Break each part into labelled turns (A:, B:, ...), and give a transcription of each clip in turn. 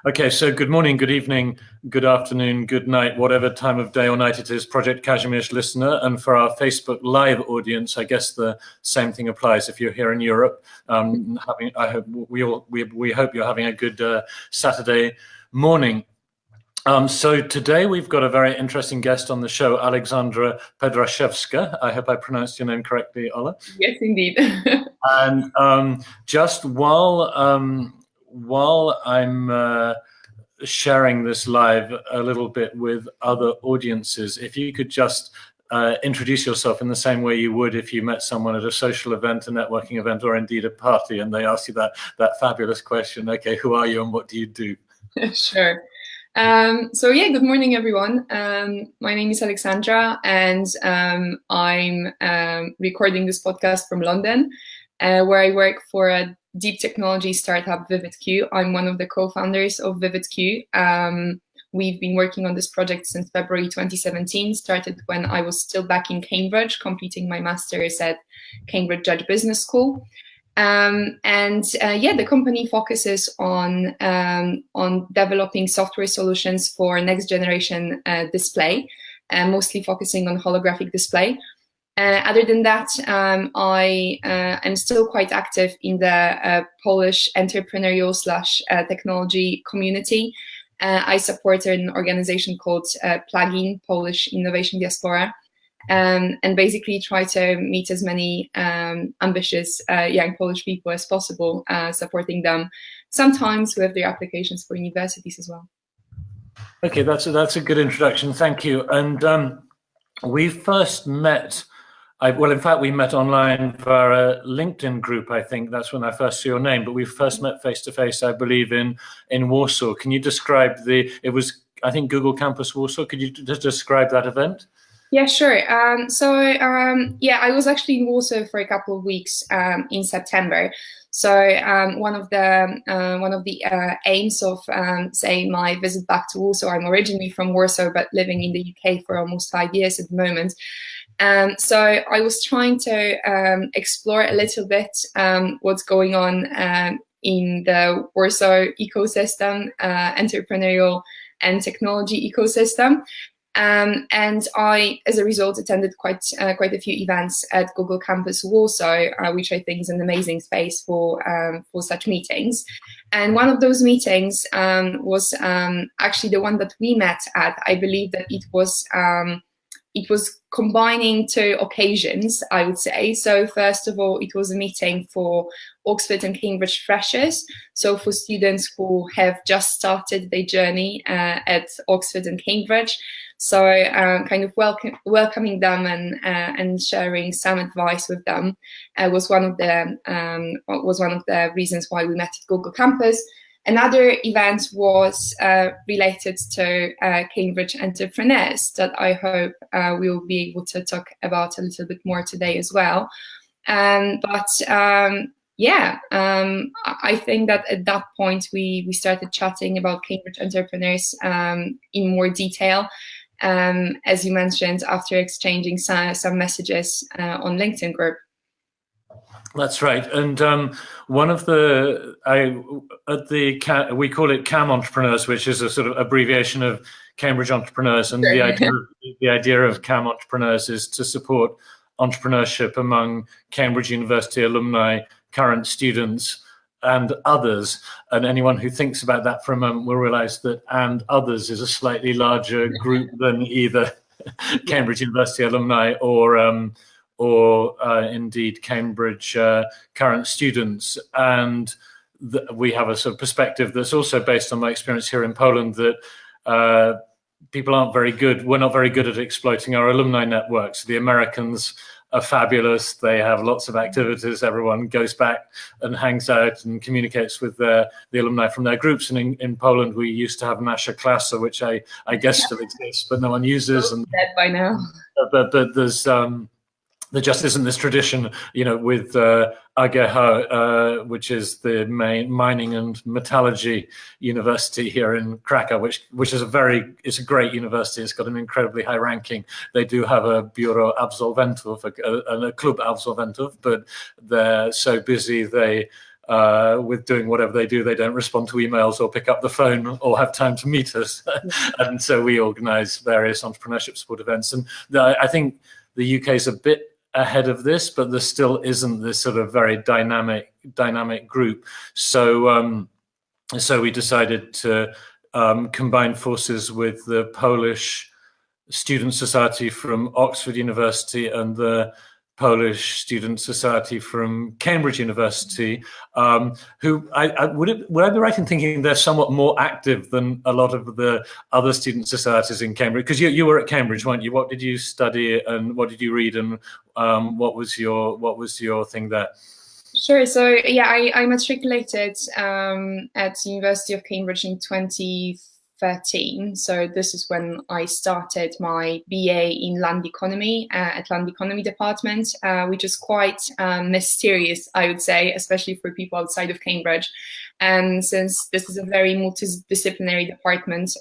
A: Okay, so good morning, good evening, good afternoon, good night, whatever time of day or night it is, Project Kazimierz listener. And for our Facebook Live audience, I guess the same thing applies if you're here in Europe. We hope you're having a good Saturday morning. So today we've got a very interesting guest on the show, Alexandra Pedraszewska. I hope I pronounced your name correctly, Ola.
B: Yes, indeed.
A: And just while I'm sharing this live a little bit with other audiences, if you could just introduce yourself in the same way you would if you met someone at a social event, a networking event, or indeed a party, and they asked you that fabulous question, okay, who are you and what do you do?
B: Sure. So yeah, good morning, everyone. My name is Alexandra, and I'm recording this podcast from London, where I work for a deep technology startup, VividQ. I'm one of the co-founders of VividQ. We've been working on this project since February 2017, started when I was still back in Cambridge, completing my master's at Cambridge Judge Business School. The company focuses on developing software solutions for next generation display, mostly focusing on holographic display. Other than that, I am still quite active in the Polish entrepreneurial / technology community. I support an organization called Plugin, Polish Innovation Diaspora, and basically try to meet as many ambitious young Polish people as possible, supporting them sometimes with their applications for universities as well.
A: Okay, that's a good introduction. Thank you. And we first met. In fact, we met online via a LinkedIn group. I think that's when I first saw your name. But we first met face to face, I believe, in Warsaw. Can you describe it was, I think, Google Campus Warsaw. Could you just describe that event?
B: Yeah, sure. I was actually in Warsaw for a couple of weeks in September. So one of the aims of say my visit back to Warsaw. I'm originally from Warsaw, but living in the UK for almost 5 years at the moment. So I was trying to explore a little bit what's going on in the Warsaw ecosystem, entrepreneurial and technology ecosystem. And I, as a result, attended quite a few events at Google Campus Warsaw, which I think is an amazing space for such meetings. And one of those meetings was actually the one that we met at. I believe that it was combining two occasions, I would say. So first of all, it was a meeting for Oxford and Cambridge freshers. So for students who have just started their journey at Oxford and Cambridge. So kind of welcoming them and sharing some advice with them was one of the reasons why we met at Google Campus. Another event was related to Cambridge entrepreneurs that I hope we'll be able to talk about a little bit more today as well. I think that at that point we started chatting about Cambridge entrepreneurs in more detail, as you mentioned, after exchanging some messages on LinkedIn group.
A: That's right, and one of we call it CAM entrepreneurs, which is a sort of abbreviation of Cambridge entrepreneurs, and the idea of CAM entrepreneurs is to support entrepreneurship among Cambridge University alumni, current students, and others. And anyone who thinks about that for a moment will realize that "and others" is a slightly larger group than either Cambridge University alumni or indeed Cambridge current students. And we have a sort of perspective that's also based on my experience here in Poland that people aren't very good. We're not very good at exploiting our alumni networks. The Americans are fabulous. They have lots of activities. Everyone goes back and hangs out and communicates with the alumni from their groups. And in Poland, we used to have Nasza Klasa, which I guess still exists, but no one uses. And
B: dead by now.
A: But there's there just isn't this tradition, with AGH, which is the main mining and metallurgy university here in Krakow, which is it's a great university. It's got an incredibly high ranking. They do have a Biuro Absolwentów, a Klub Absolwentów, but they're so busy they with doing whatever they do, they don't respond to emails or pick up the phone or have time to meet us. And so we organize various entrepreneurship support events. And I think the UK is a bit ahead of this, but there still isn't this sort of very dynamic group. So so we decided to combine forces with the Polish Student Society from Oxford University and the Polish Student Society from Cambridge University, who would I be right in thinking they're somewhat more active than a lot of the other student societies in Cambridge? Because you were at Cambridge, weren't you? What did you study and what did you read, and what was your thing there?
B: Sure. So yeah, I matriculated at the University of Cambridge in 2013. So this is when I started my BA in land economy at land economy department, which is quite mysterious, I would say, especially for people outside of Cambridge. And since this is a very multidisciplinary department,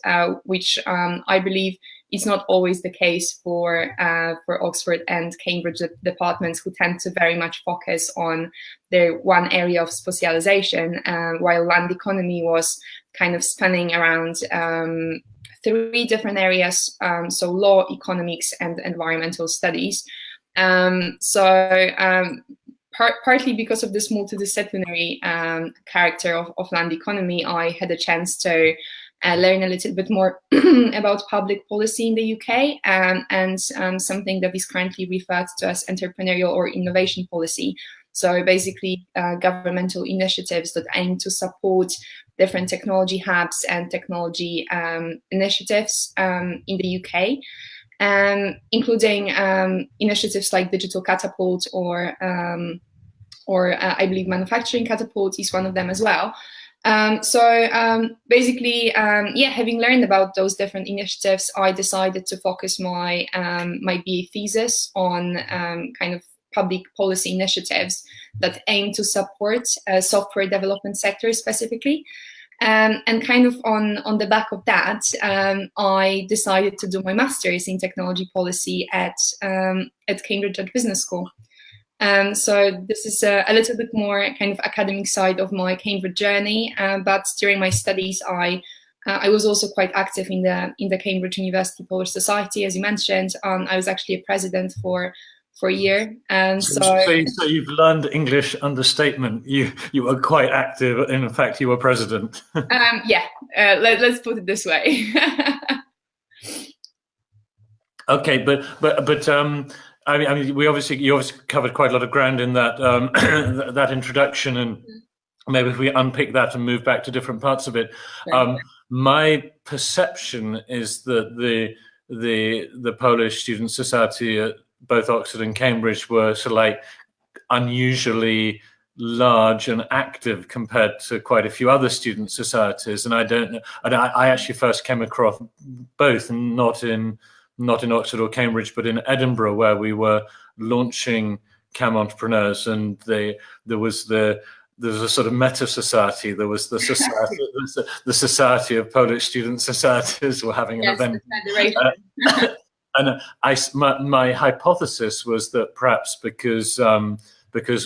B: which I believe is not always the case for Oxford and Cambridge departments, who tend to very much focus on their one area of specialization, while land economy was kind of spanning around 3 different areas, so law, economics, and environmental studies. Partly because of this multidisciplinary character of land economy, I had a chance to learn a little bit more about public policy in the UK, and something that is currently referred to as entrepreneurial or innovation policy. So basically governmental initiatives that aim to support different technology hubs and technology initiatives in the UK, including initiatives like Digital Catapult or I believe Manufacturing Catapult is one of them as well. Basically, having learned about those different initiatives, I decided to focus my my BA thesis on kind of public policy initiatives that aim to support software development sector specifically. And kind of on the back of that, I decided to do my master's in technology policy at Cambridge Business School. So this is a little bit more kind of academic side of my Cambridge journey. But during my studies, I was also quite active in the Cambridge University Polish Society, as you mentioned. I was actually a president for a year.
A: So you've learned English understatement. You were quite active, and in fact, you were president.
B: Let's put it this way.
A: Okay, but I mean, you obviously covered quite a lot of ground in that that introduction, and maybe if we unpick that and move back to different parts of it. My perception is that the Polish Student Society at both Oxford and Cambridge were sort of like unusually large and active compared to quite a few other student societies. And I don't know. I actually first came across both, not in Oxford or Cambridge, but in Edinburgh, where we were launching Cam Entrepreneurs, and there was a sort of meta society. There was the society, the Society of Polish Student Societies were having an event. And my hypothesis was that perhaps because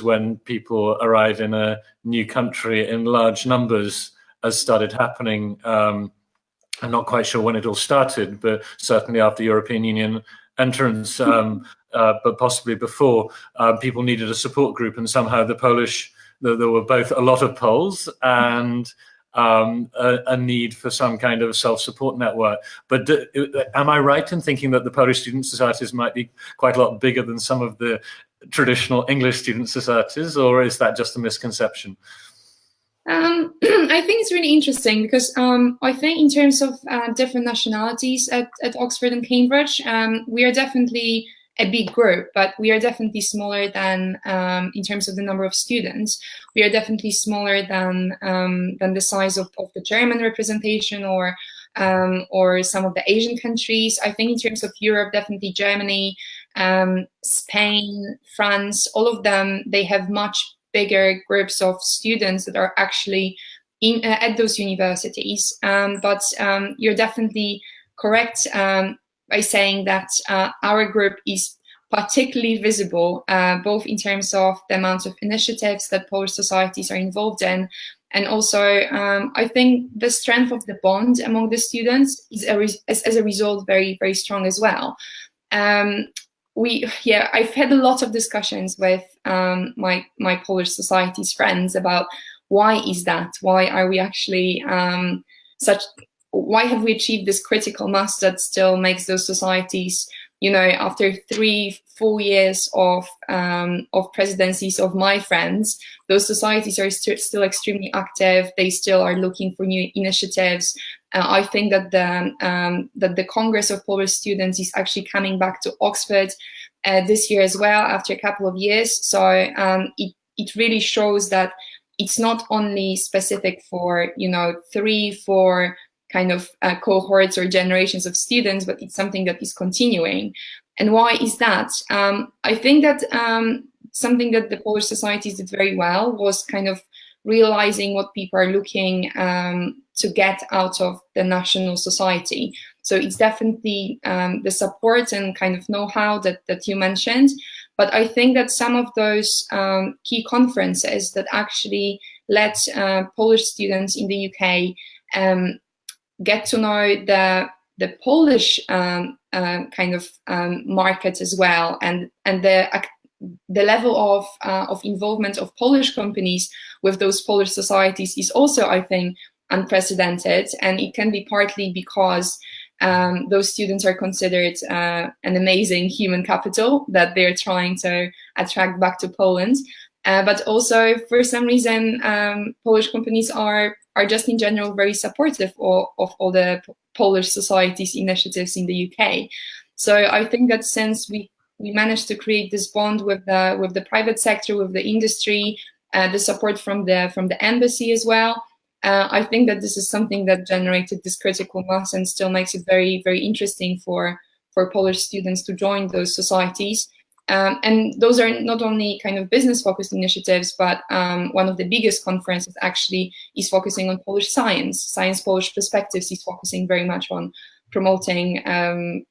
A: when people arrive in a new country in large numbers, as started happening. I'm not quite sure when it all started, but certainly after European Union entrance, but possibly before, people needed a support group, and somehow there were both a lot of Poles and a need for some kind of self-support network. But am I right in thinking that the Polish student societies might be quite a lot bigger than some of the traditional English student societies, or is that just a misconception?
B: I think it's really interesting because I think in terms of different nationalities at Oxford and Cambridge, we are definitely a big group, but we are definitely smaller than, in terms of the number of students, we are definitely smaller than the size of the German representation or some of the Asian countries. I think in terms of Europe, definitely Germany, Spain, France, all of them, they have much bigger groups of students that are actually at those universities. But you're definitely correct by saying that our group is particularly visible, both in terms of the amount of initiatives that Polish societies are involved in, and also I think the strength of the bond among the students is as a result very, very strong as well. I've had a lot of discussions with my Polish societies friends about why is that? Why are we actually why have we achieved this critical mass that still makes those societies, you know, after 3-4 years of presidencies of my friends, those societies are still extremely active. They still are looking for new initiatives. I think that the Congress of Polish Students is actually coming back to Oxford this year as well after a couple of years. So it really shows that it's not only specific for, you know, 3-4 kind of cohorts or generations of students, but it's something that is continuing. And why is that? I think that something that the Polish societies did very well was kind of realizing what people are looking to get out of the national society. So it's definitely the support and kind of know-how that you mentioned. But I think that some of those key conferences that actually let Polish students in the UK get to know the Polish kind of market as well, and the level of involvement of Polish companies with those Polish societies is also, I think, unprecedented, and it can be partly because those students are considered an amazing human capital that they're trying to attract back to Poland. But also, for some reason, Polish companies are just in general very supportive of all the Polish societies initiatives in the UK. So I think that since we managed to create this bond with the private sector, with the industry, the support from the embassy as well, I think that this is something that generated this critical mass and still makes it very, very interesting for Polish students to join those societies. And those are not only kind of business-focused initiatives, but one of the biggest conferences actually is focusing on Polish science. Science Polish Perspectives is focusing very much on promoting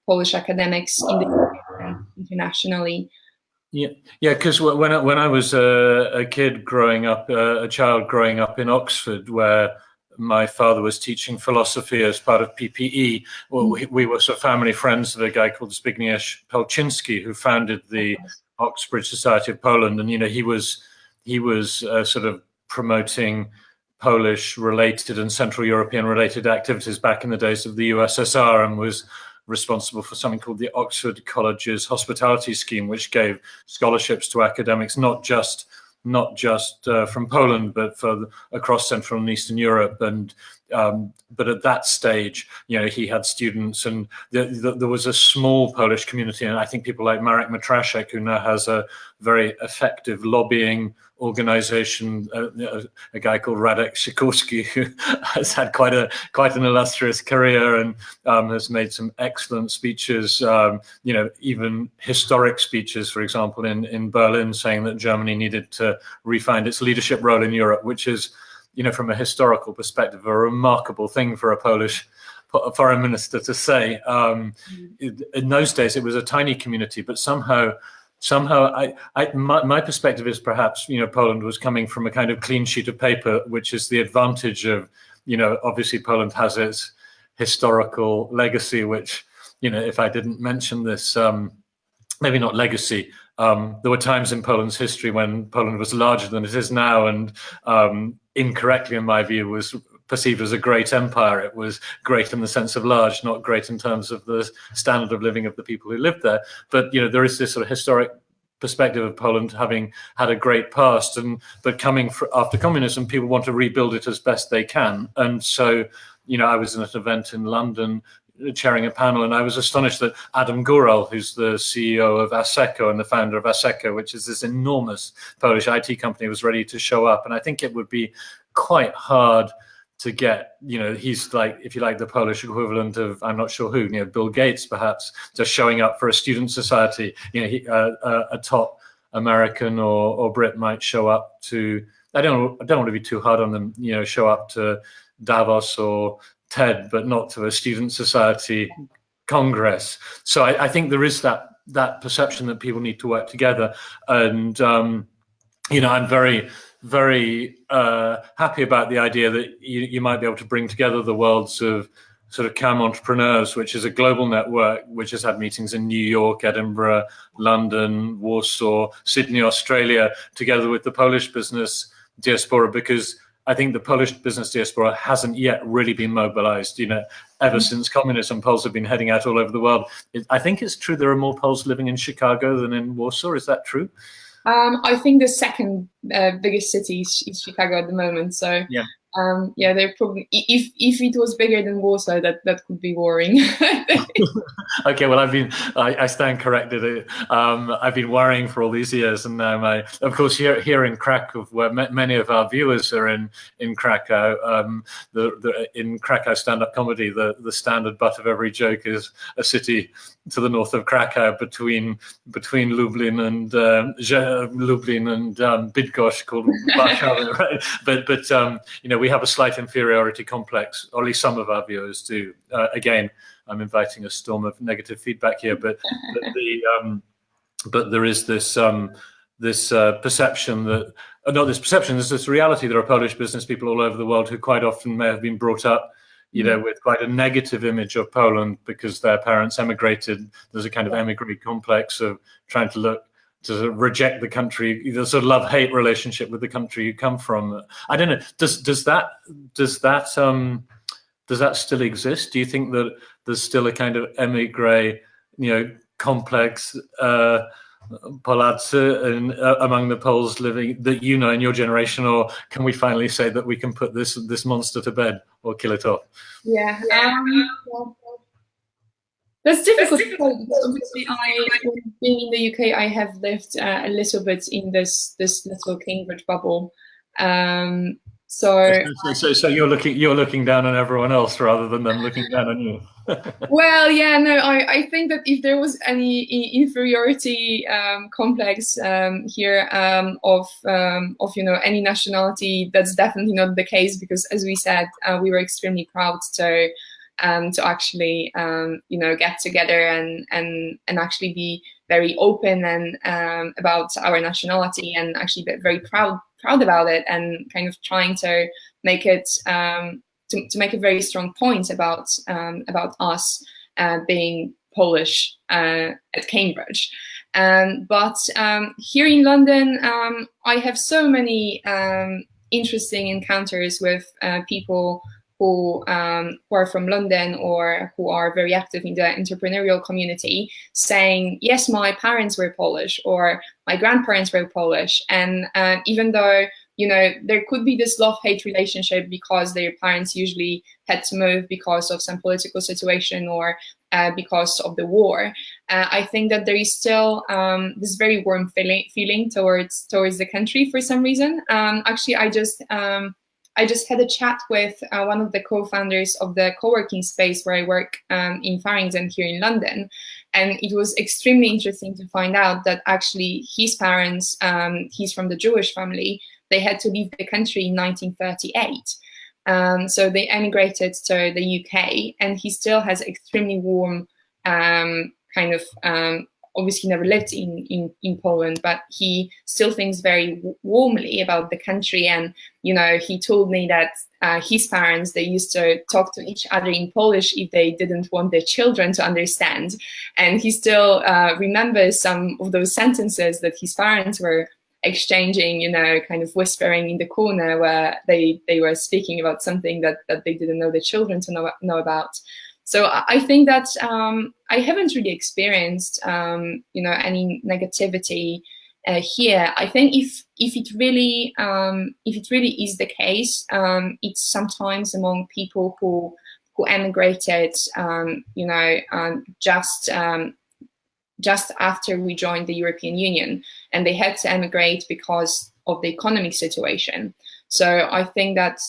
B: Polish academics in the UK and internationally.
A: Yeah, because when I was a kid growing up, a child growing up in Oxford, where my father was teaching philosophy as part of PPE, we were sort of family friends of a guy called Zbigniew Pelczynski, who founded the Oxbridge Society of Poland, and you know he was sort of promoting Polish-related and Central European-related activities back in the days of the USSR, and was responsible for something called the Oxford College's Hospitality Scheme, which gave scholarships to academics not just from Poland, but across Central and Eastern Europe. And but at that stage, you know, he had students, and there was a small Polish community, and I think people like Marek Matraszek, who now has a very effective lobbying organization, a guy called Radek Sikorski, who has had quite an illustrious career and has made some excellent speeches, you know, even historic speeches, for example, in Berlin, saying that Germany needed to refine its leadership role in Europe, which is, you know, from a historical perspective, a remarkable thing for a Polish foreign minister to say. In those days, it was a tiny community, but somehow, my perspective is perhaps, you know, Poland was coming from a kind of clean sheet of paper, which is the advantage of, you know, obviously Poland has its historical legacy, which, you know, if I didn't mention this, maybe not legacy, there were times in Poland's history when Poland was larger than it is now, and incorrectly, in my view, was perceived as a great empire. It was great in the sense of large, not great in terms of the standard of living of the people who lived there. But, you know, there is this sort of historic perspective of Poland having had a great past, but coming after communism, people want to rebuild it as best they can. And so, you know, I was at an event in London chairing a panel, and I was astonished that Adam Górel, who's the CEO of Asseco and the founder of Asseco, which is this enormous Polish IT company, was ready to show up. And I think it would be quite hard to get, you know, he's like, if you like, the Polish equivalent of, I'm not sure who, you know, Bill Gates, perhaps, just showing up for a student society. You know, a top American or Brit might show up to, I don't want to be too hard on them, you know, show up to Davos or TED, but not to a student society congress. So I think there is that that perception that people need to work together. And I'm very, very happy about the idea that you might be able to bring together the worlds of sort of CAM Entrepreneurs, which is a global network which has had meetings in New York, Edinburgh, London, Warsaw, Sydney, Australia, together with the Polish business diaspora, because I think the Polish business diaspora hasn't yet really been mobilized. Ever since communism, Poles have been heading out all over the world. I think it's true there are more Poles living in Chicago than in Warsaw. Is that true?
B: I think the second biggest city is Chicago at the moment. So yeah, they're probably, if it was bigger than Warsaw, that could be worrying.
A: Okay, well, I stand corrected. I've been worrying for all these years, and now of course, here in Krakow, where many of our viewers are in Krakow, in Krakow stand-up comedy, the standard butt of every joke is a city to the north of Krakow, between Lublin and Bydgoszcz, called Warszawa, right? But we have a slight inferiority complex, or at least some of our viewers do. Again, I'm inviting a storm of negative feedback here, but there is this perception that, not this perception, there's this reality. There are Polish business people all over the world who quite often may have been brought up, with quite a negative image of Poland because their parents emigrated. There's a kind of emigre complex of trying to reject the country, the sort of love-hate relationship with the country you come from. I don't know. Does that still exist? Do you think that there's still a kind of emigre, complex, Polacy among the Poles living that in your generation, or can we finally say that we can put this monster to bed or kill it off?
B: Yeah. That's difficult because obviously being in the UK, I have lived a little bit in this little Cambridge bubble. So
A: you're looking down on everyone else rather than them looking down on you.
B: Well, yeah, no, I think that if there was any inferiority complex here of any nationality, that's definitely not the case, because as we said, we were extremely proud to actually get together and actually be very open and about our nationality, and actually be very proud about it, and kind of trying to make it to make a very strong point about us being Polish at Cambridge. But here in London, I have so many interesting encounters with people who are from London or who are very active in the entrepreneurial community, saying, yes, my parents were Polish, or my grandparents were Polish. And even though, there could be this love-hate relationship because their parents usually had to move because of some political situation or because of the war, I think that there is still this very warm feeling towards the country for some reason. Actually, I just had a chat with one of the co-founders of the co-working space where I work in Farringdon here in London. And it was extremely interesting to find out that actually his parents, he's from the Jewish family, they had to leave the country in 1938. So they emigrated to the UK, and he still has extremely warm obviously never lived in Poland, but he still thinks very warmly about the country. And, he told me that his parents, they used to talk to each other in Polish if they didn't want their children to understand. And he still remembers some of those sentences that his parents were exchanging, kind of whispering in the corner where they were speaking about something that they didn't know the children to know about. So I think that I haven't really experienced, any negativity here. I think if it really is the case, it's sometimes among people who emigrated, just after we joined the European Union, and they had to emigrate because of the economic situation. So I think that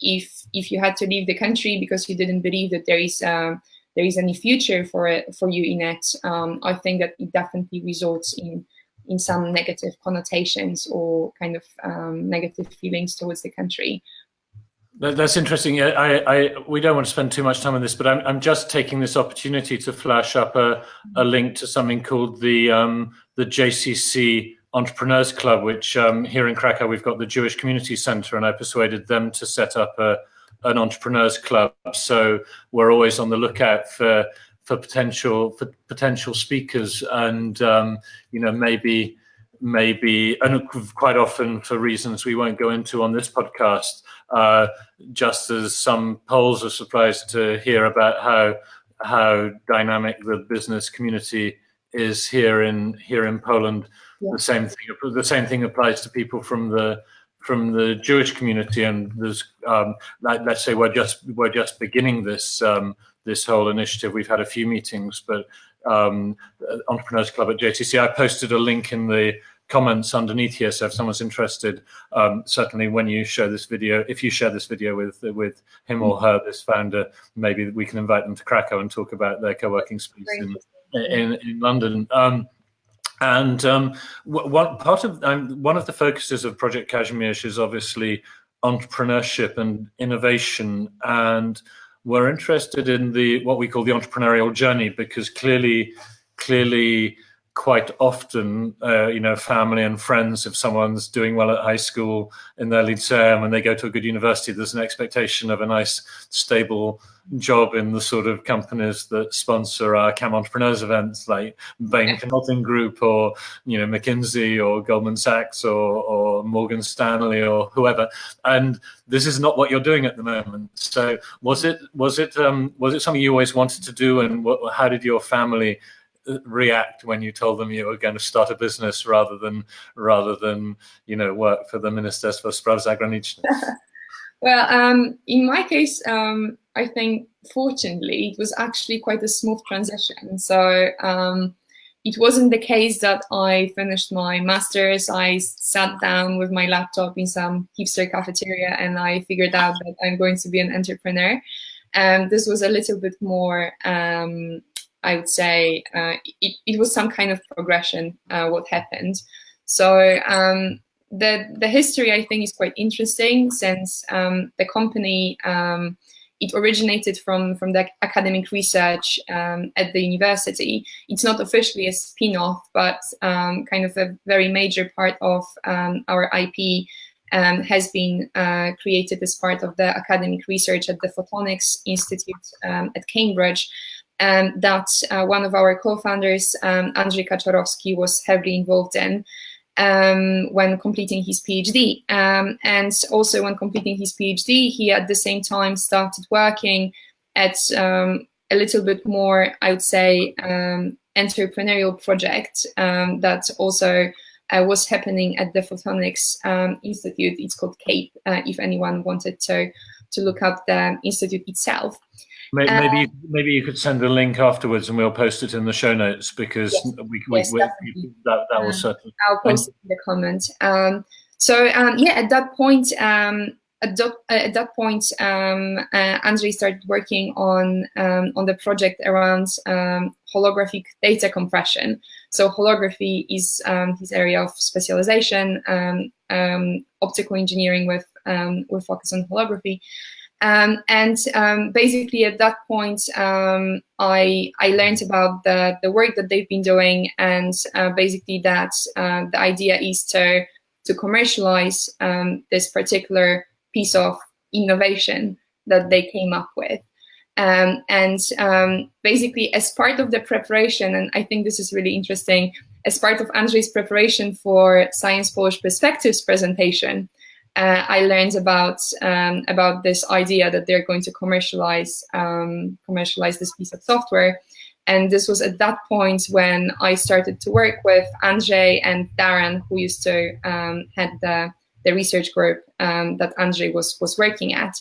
B: if you had to leave the country because you didn't believe that there is any future for you in it, I think that it definitely results in some negative connotations or kind of negative feelings towards the country.
A: That's interesting. We don't want to spend too much time on this, but I'm just taking this opportunity to flash up a link to something called the JCC Entrepreneurs Club, which here in Krakow we've got the Jewish Community Center, and I persuaded them to set up an entrepreneurs club. So we're always on the lookout for potential speakers, and maybe, and quite often for reasons we won't go into on this podcast. Just as some Poles are surprised to hear about how dynamic the business community is here in Poland, yeah. The same thing applies to people from the Jewish community, and there's let's say we're just beginning this whole initiative. We've had a few meetings, but Entrepreneurs Club at JTC. I posted a link in the comments underneath here, so if someone's interested, certainly when you share this video, if you share this video with him or her, this founder, maybe we can invite them to Krakow and talk about their co-working space in London. One of the focuses of Project Kazimierz is obviously entrepreneurship and innovation, and we're interested in what we call the entrepreneurial journey, because clearly quite often, family and friends, if someone's doing well at high school in their lyceum and they go to a good university, there's an expectation of a nice, stable job in the sort of companies that sponsor our CAM Entrepreneurs events, like Bain Consulting Group, or McKinsey or Goldman Sachs or Morgan Stanley or whoever. And this is not what you're doing at the moment. So was it something you always wanted to do, and how did your family react when you told them you were going to start a business rather than work for the Ministerstwo Spraw Zagranicznych?
B: Well, in my case, I think fortunately it was actually quite a smooth transition. So it wasn't the case that I finished my master's, I sat down with my laptop in some hipster cafeteria and I figured out that I'm going to be an entrepreneur. This was a little bit more, I would say, it was some kind of progression, what happened. So the history, I think, is quite interesting, since the company, it originated from the academic research at the university. It's not officially a spin-off, but kind of a very major part of our IP has been created as part of the academic research at the Photonics Institute at Cambridge. That one of our co-founders, Andrzej Kaczorowski, was heavily involved in when completing his PhD. And also when completing his PhD, he at the same time started working at a little bit more, I would say, entrepreneurial project that also was happening at the Photonics Institute. It's called CAPE, if anyone wanted to look up the institute itself.
A: Maybe you could send a link afterwards and we'll post it in the show notes, because that will certainly.
B: I'll post it in the comment. At that point, Andrzej started working on the project around holographic data compression. So holography is his area of specialization, optical engineering with focus on holography. Basically at that point, I learned about the work that they've been doing, and basically that the idea is to commercialize this particular piece of innovation that they came up with. Basically as part of the preparation, and I think this is really interesting, as part of Andrzej's preparation for Science Polish Perspectives presentation, I learned about this idea that they're going to commercialize this piece of software, and this was at that point when I started to work with Andrzej and Darren, who used to head the research group that Andrzej was working at,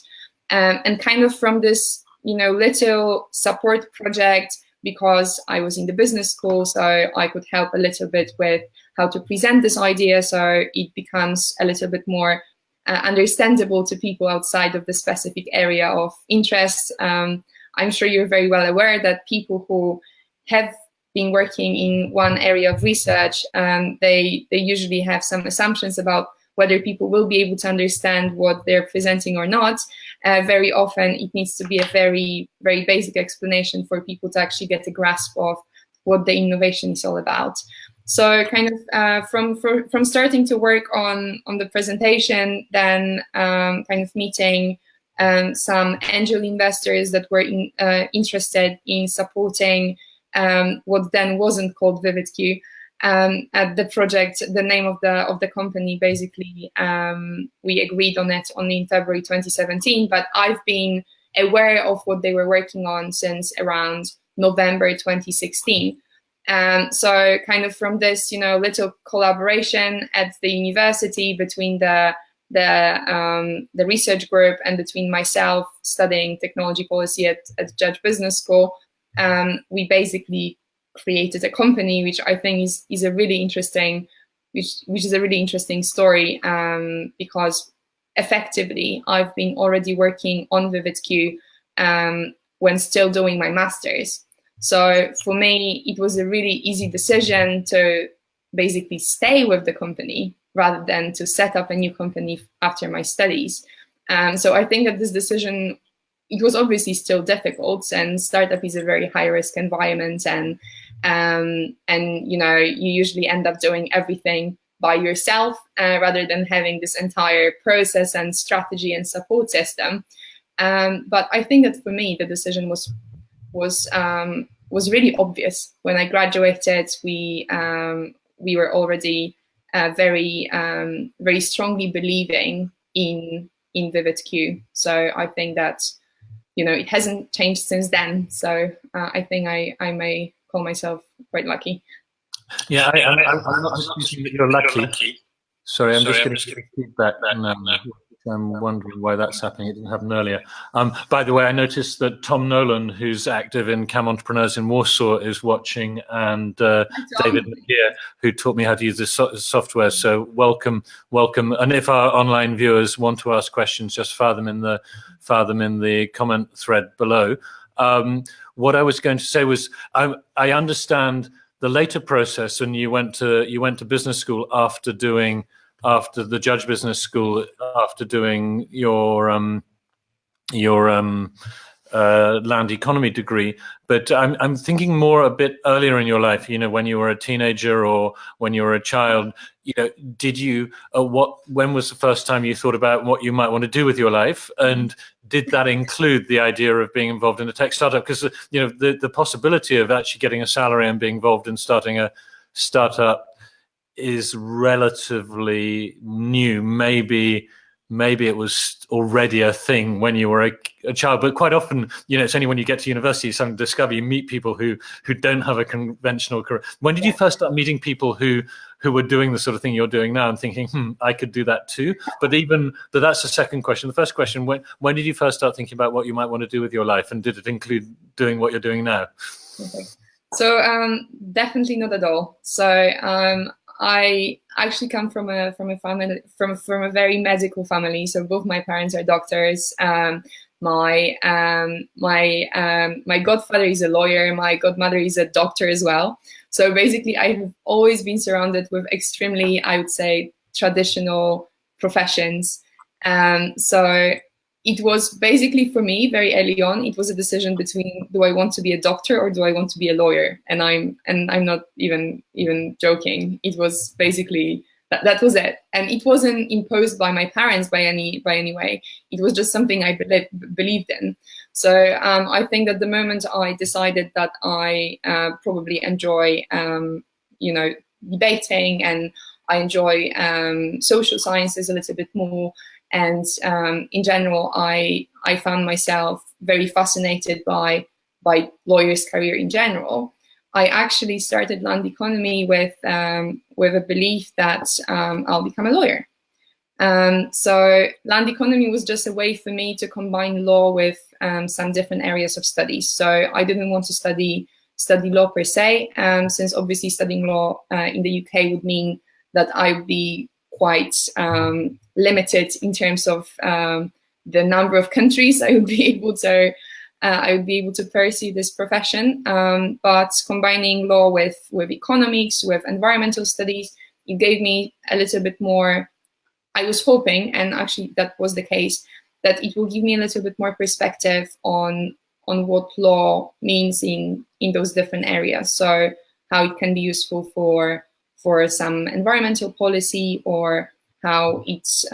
B: and kind of from this little support project, because I was in the business school, so I could help a little bit with how to present this idea, so it becomes a little bit more understandable to people outside of the specific area of interest. I'm sure you're very well aware that people who have been working in one area of research, they usually have some assumptions about whether people will be able to understand what they're presenting or not. very often it needs to be a very, very basic explanation for people to actually get a grasp of what the innovation is all about. So kind of from starting to work on the presentation, then kind of meeting some angel investors that were interested in supporting what then wasn't called VividQ. At the project, the name of the company, basically, we agreed on it only in February 2017, but I've been aware of what they were working on since around November 2016. So kind of from this, little collaboration at the university between the research group and between myself studying technology policy at Judge Business School, we basically created a company, which I think is a really interesting, which is a really interesting story, because effectively I've been already working on VividQ when still doing my master's. So for me, it was a really easy decision to basically stay with the company rather than to set up a new company after my studies. So I think that this decision, it was obviously still difficult, and startup is a very high risk environment, and you usually end up doing everything by yourself rather than having this entire process and strategy and support system. But I think that for me, the decision was really obvious. When I graduated, we were already very strongly believing in VividQ. So I think that it hasn't changed since then. So I think I may call myself quite lucky.
A: Yeah, I'm not disputing that you're lucky. Sorry, I'm just getting feedback now. I'm wondering why that's happening. It didn't happen earlier. By the way, I noticed that Tom Nolan, who's active in CAM Entrepreneurs in Warsaw, is watching, and David McGeer, who taught me how to use this software. So welcome. And if our online viewers want to ask questions, just fire them in the comment thread below. What I was going to say was, I understand the later process, and you went to business school after the Judge Business School, after doing your land economy degree. But I'm thinking more a bit earlier in your life, when you were a teenager or when you were a child, did you, when was the first time you thought about what you might want to do with your life? And did that include the idea of being involved in a tech startup? Because, the possibility of actually getting a salary and being involved in starting a startup is relatively new. Maybe it was already a thing when you were a child, but quite often, it's only when you get to university, you discover, you meet people who don't have a conventional career. When did you first start meeting people who were doing the sort of thing you're doing now and thinking, I could do that too? But that's the second question. The first question, when did you first start thinking about what you might want to do with your life, and did it include doing what you're doing now?
B: Okay. So definitely not at all. So I actually come from a family from a very medical family. So both my parents are doctors. My godfather is a lawyer. My godmother is a doctor as well. So basically, I have always been surrounded with extremely, I would say, traditional professions. So it was basically, for me, very early on, it was a decision between, do I want to be a doctor or do I want to be a lawyer? And I'm not even joking. It was basically that was it, and it wasn't imposed by my parents by any way. It was just something I believed in. So I think that the moment I decided that I probably enjoy debating, and I enjoy social sciences a little bit more. And in general, I found myself very fascinated by lawyers' career in general. I actually started land economy with a belief that I'll become a lawyer. So land economy was just a way for me to combine law with some different areas of studies. So I didn't want to study law per se, since obviously studying law in the UK would mean that I would be quite limited in terms of the number of countries I would be able to pursue this profession. But combining law with economics, with environmental studies, it gave me a little bit more. I was hoping, and actually that was the case, that it will give me a little bit more perspective on what law means in those different areas. So how it can be useful for some environmental policy, or how it's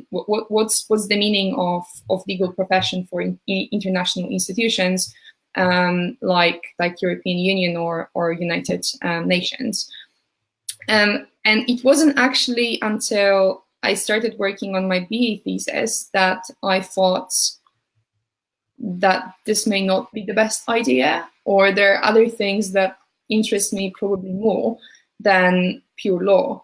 B: what's the meaning of legal profession for international institutions like European Union or United Nations. And it wasn't actually until I started working on my BA thesis that I thought that this may not be the best idea, or there are other things that interest me probably more than pure law.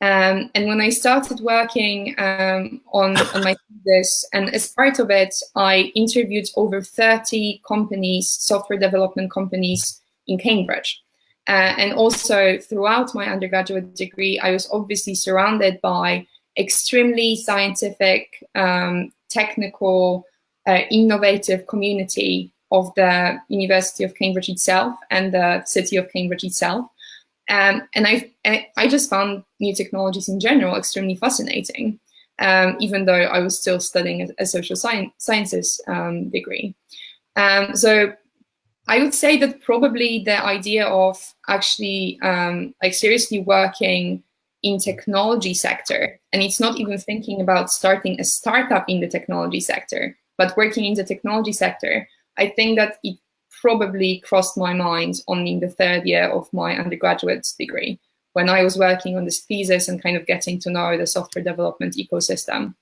B: And when I started working on my thesis, and as part of it, I interviewed over 30 companies, software development companies in Cambridge. And also throughout my undergraduate degree, I was obviously surrounded by extremely scientific, technical, innovative community of the University of Cambridge itself and the city of Cambridge itself. And I just found new technologies in general extremely fascinating, even though I was still studying a social sciences degree. So I would say that probably the idea of actually seriously working in technology sector, and it's not even thinking about starting a startup in the technology sector, but working in the technology sector, I think that it probably crossed my mind only in the third year of my undergraduate degree, when I was working on this thesis and kind of getting to know the software development ecosystem.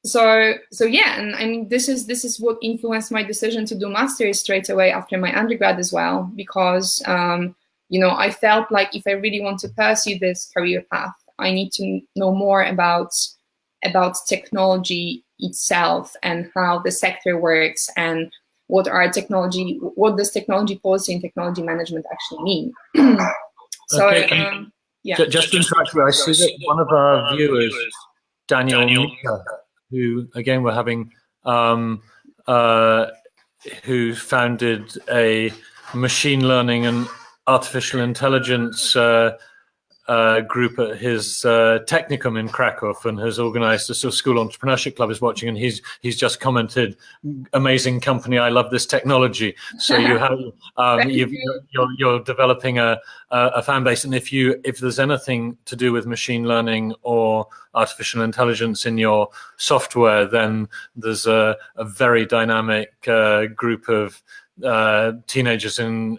B: So yeah, and I mean, this is what influenced my decision to do masters straight away after my undergrad as well, because I felt like if I really want to pursue this career path, I need to know more about technology itself and how the sector works, and what does technology policy and technology management actually mean. So
A: okay.
B: Yeah.
A: Just to interrupt you, I see that one of our viewers, Daniel Mika, who again we're having, who founded a machine learning and artificial intelligence group at his technicum in Krakow, and has organized a sort of school entrepreneurship club, is watching, and he's just commented, "Amazing company, I love this technology." So you have you're developing a fan base, and if there's anything to do with machine learning or artificial intelligence in your software, then there's a very dynamic group of teenagers in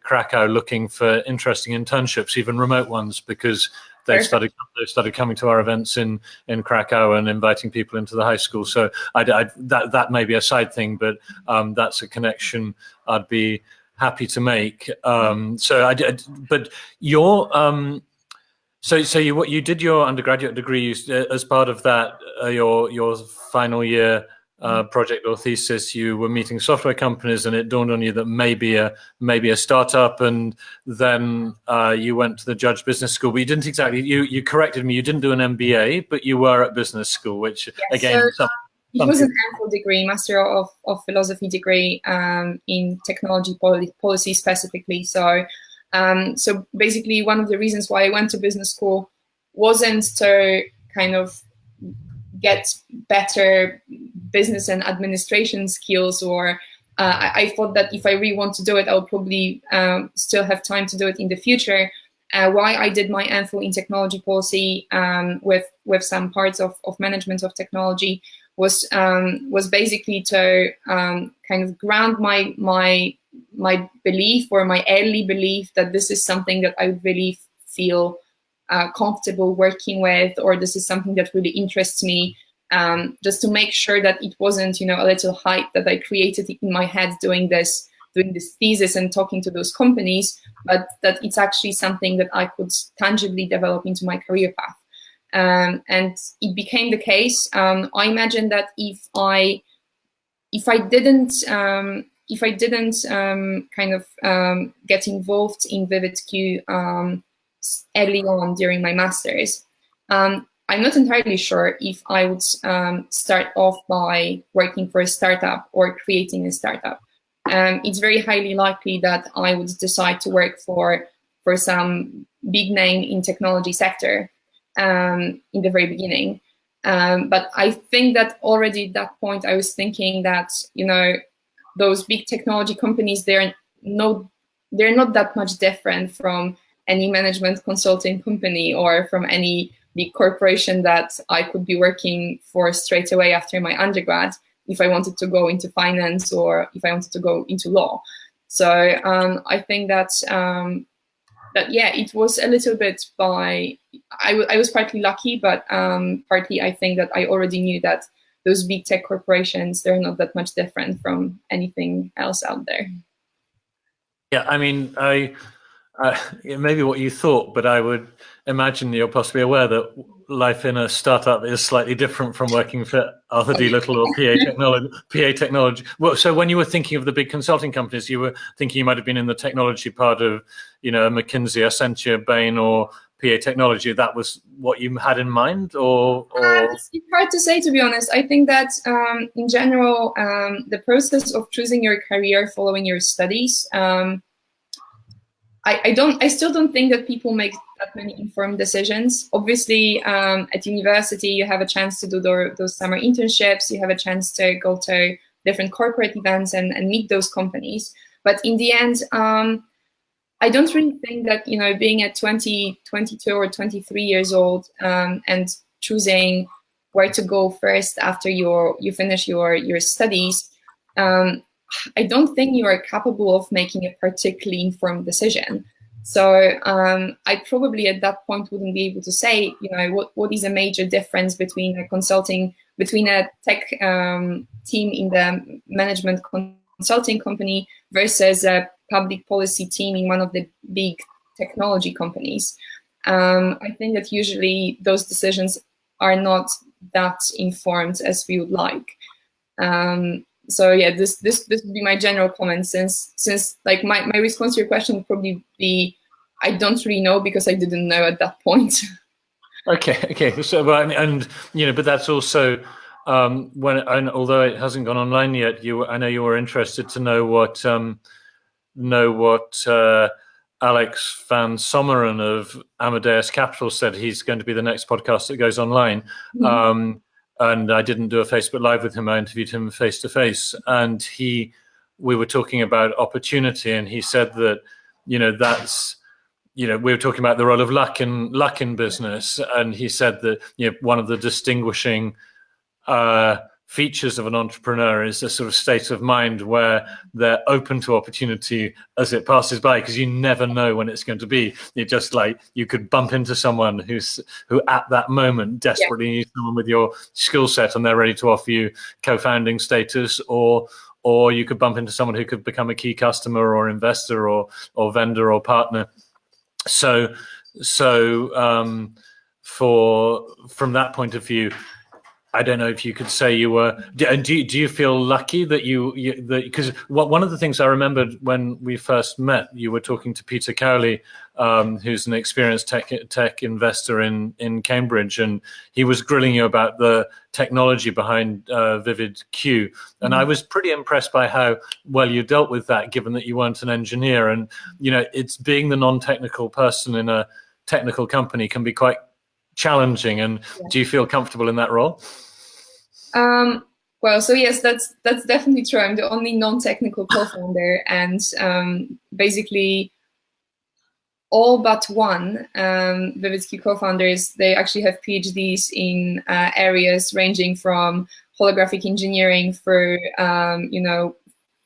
A: Krakow looking for interesting internships, even remote ones, because they've started coming to our events in Krakow and inviting people into the high school. So that may be a side thing, but that's a connection I'd be happy to make. But you did your undergraduate degree as part of that, your final year project or thesis. You were meeting software companies, and it dawned on you that maybe a startup, and then you went to the Judge Business School. But you didn't exactly. You corrected me. You didn't do an MBA, but you were at business school, which again.
B: So it was an MPhil degree, Master of Philosophy degree in technology policy specifically. So basically, one of the reasons why I went to business school wasn't to kind of get better business and administration skills, or I thought that if I really want to do it, I would probably still have time to do it in the future. Why I did my MPhil in technology policy with some parts of management of technology was basically to kind of ground my belief, or my early belief, that this is something that I really feel comfortable working with, or this is something that really interests me, just to make sure that it wasn't, a little hype that I created in my head doing this thesis and talking to those companies, but that it's actually something that I could tangibly develop into my career path. And it became the case. I imagine that if I didn't kind of get involved in VividQ early on during my master's, I'm not entirely sure if I would start off by working for a startup or creating a startup. It's very highly likely that I would decide to work for some big name in technology sector in the very beginning. But I think that already at that point I was thinking that, you know, those big technology companies, they're not that much different from any management consulting company or from any big corporation that I could be working for straight away after my undergrad if I wanted to go into finance or if I wanted to go into law. So I think that yeah, it was a little bit by, I was partly lucky, but partly I think that I already knew that those big tech corporations, they're not that much different from anything else out there.
A: Yeah, I mean, maybe what you thought, but I would imagine you're possibly aware that life in a startup is slightly different from working for Arthur D. Little or PA Technology. Well, so when you were thinking of the big consulting companies, you were thinking you might have been in the technology part of, you know, McKinsey, Accenture, Bain, or PA Technology. That was what you had in mind, or?
B: It's hard to say, to be honest. I think that in general, the process of choosing your career following your studies, I still don't think that people make that many informed decisions. Obviously, at university, you have a chance to do those summer internships. You have a chance to go to different corporate events and meet those companies. But in the end, I don't really think that, you know, being at 20, 22 or 23 years old and choosing where to go first after you finish your studies, I don't think you are capable of making a particularly informed decision. So I probably at that point wouldn't be able to say, you know, what is a major difference between a tech team in the management consulting company versus a public policy team in one of the big technology companies. I think that usually those decisions are not that informed as we would like. So yeah, this would be my general comment, since like my response to your question would probably be, I don't really know because I didn't know at that point.
A: Okay. So, and you know, but that's also and although it hasn't gone online yet, I know you were interested to know what Alex van Sommeren of Amadeus Capital said. He's going to be the next podcast that goes online. Mm-hmm. And I didn't do a Facebook Live with him. I interviewed him face to face, and we were talking about opportunity, and he said that, you know, that's, you know, we were talking about the role of luck in business, and he said that, you know, one of the distinguishing features of an entrepreneur is a sort of state of mind where they're open to opportunity as it passes by, because you never know when it's going to be. You're just like, you could bump into someone who at that moment desperately needs someone with your skill set and they're ready to offer you co-founding status, or you could bump into someone who could become a key customer or investor or vendor or partner. So from that point of view, I don't know if you could say you were. Do you feel lucky that because one of the things I remembered when we first met, you were talking to Peter Cowley, who's an experienced tech investor in Cambridge, and he was grilling you about the technology behind VividQ, and I was pretty impressed by how well you dealt with that, given that you weren't an engineer, and you know, it's being the non-technical person in a technical company can be quite challenging. And do you feel comfortable in that role?
B: Well, so yes, that's definitely true. I'm the only non-technical co-founder, and basically all but one VividQ co-founders, they actually have PhDs in areas ranging from holographic engineering through you know,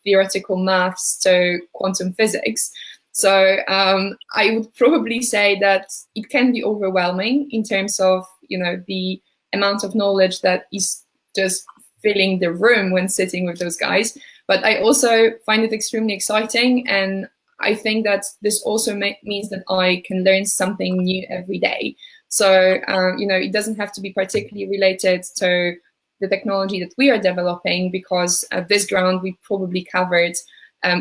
B: theoretical maths to quantum physics. So I would probably say that it can be overwhelming in terms of, you know, the amount of knowledge that is just filling the room when sitting with those guys. But I also find it extremely exciting, and I think that this also means that I can learn something new every day. So you know, it doesn't have to be particularly related to the technology that we are developing, because this ground we probably covered.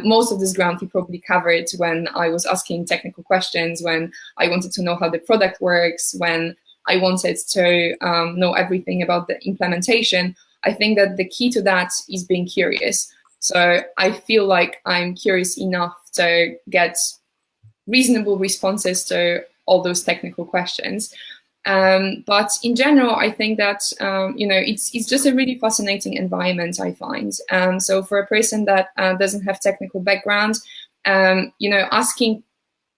B: Most of this ground we probably covered when I was asking technical questions, when I wanted to know how the product works, when I wanted to know everything about the implementation. I think that the key to that is being curious. So I feel like I'm curious enough to get reasonable responses to all those technical questions. But in general, I think that it's just a really fascinating environment, I find. So for a person that doesn't have technical background, asking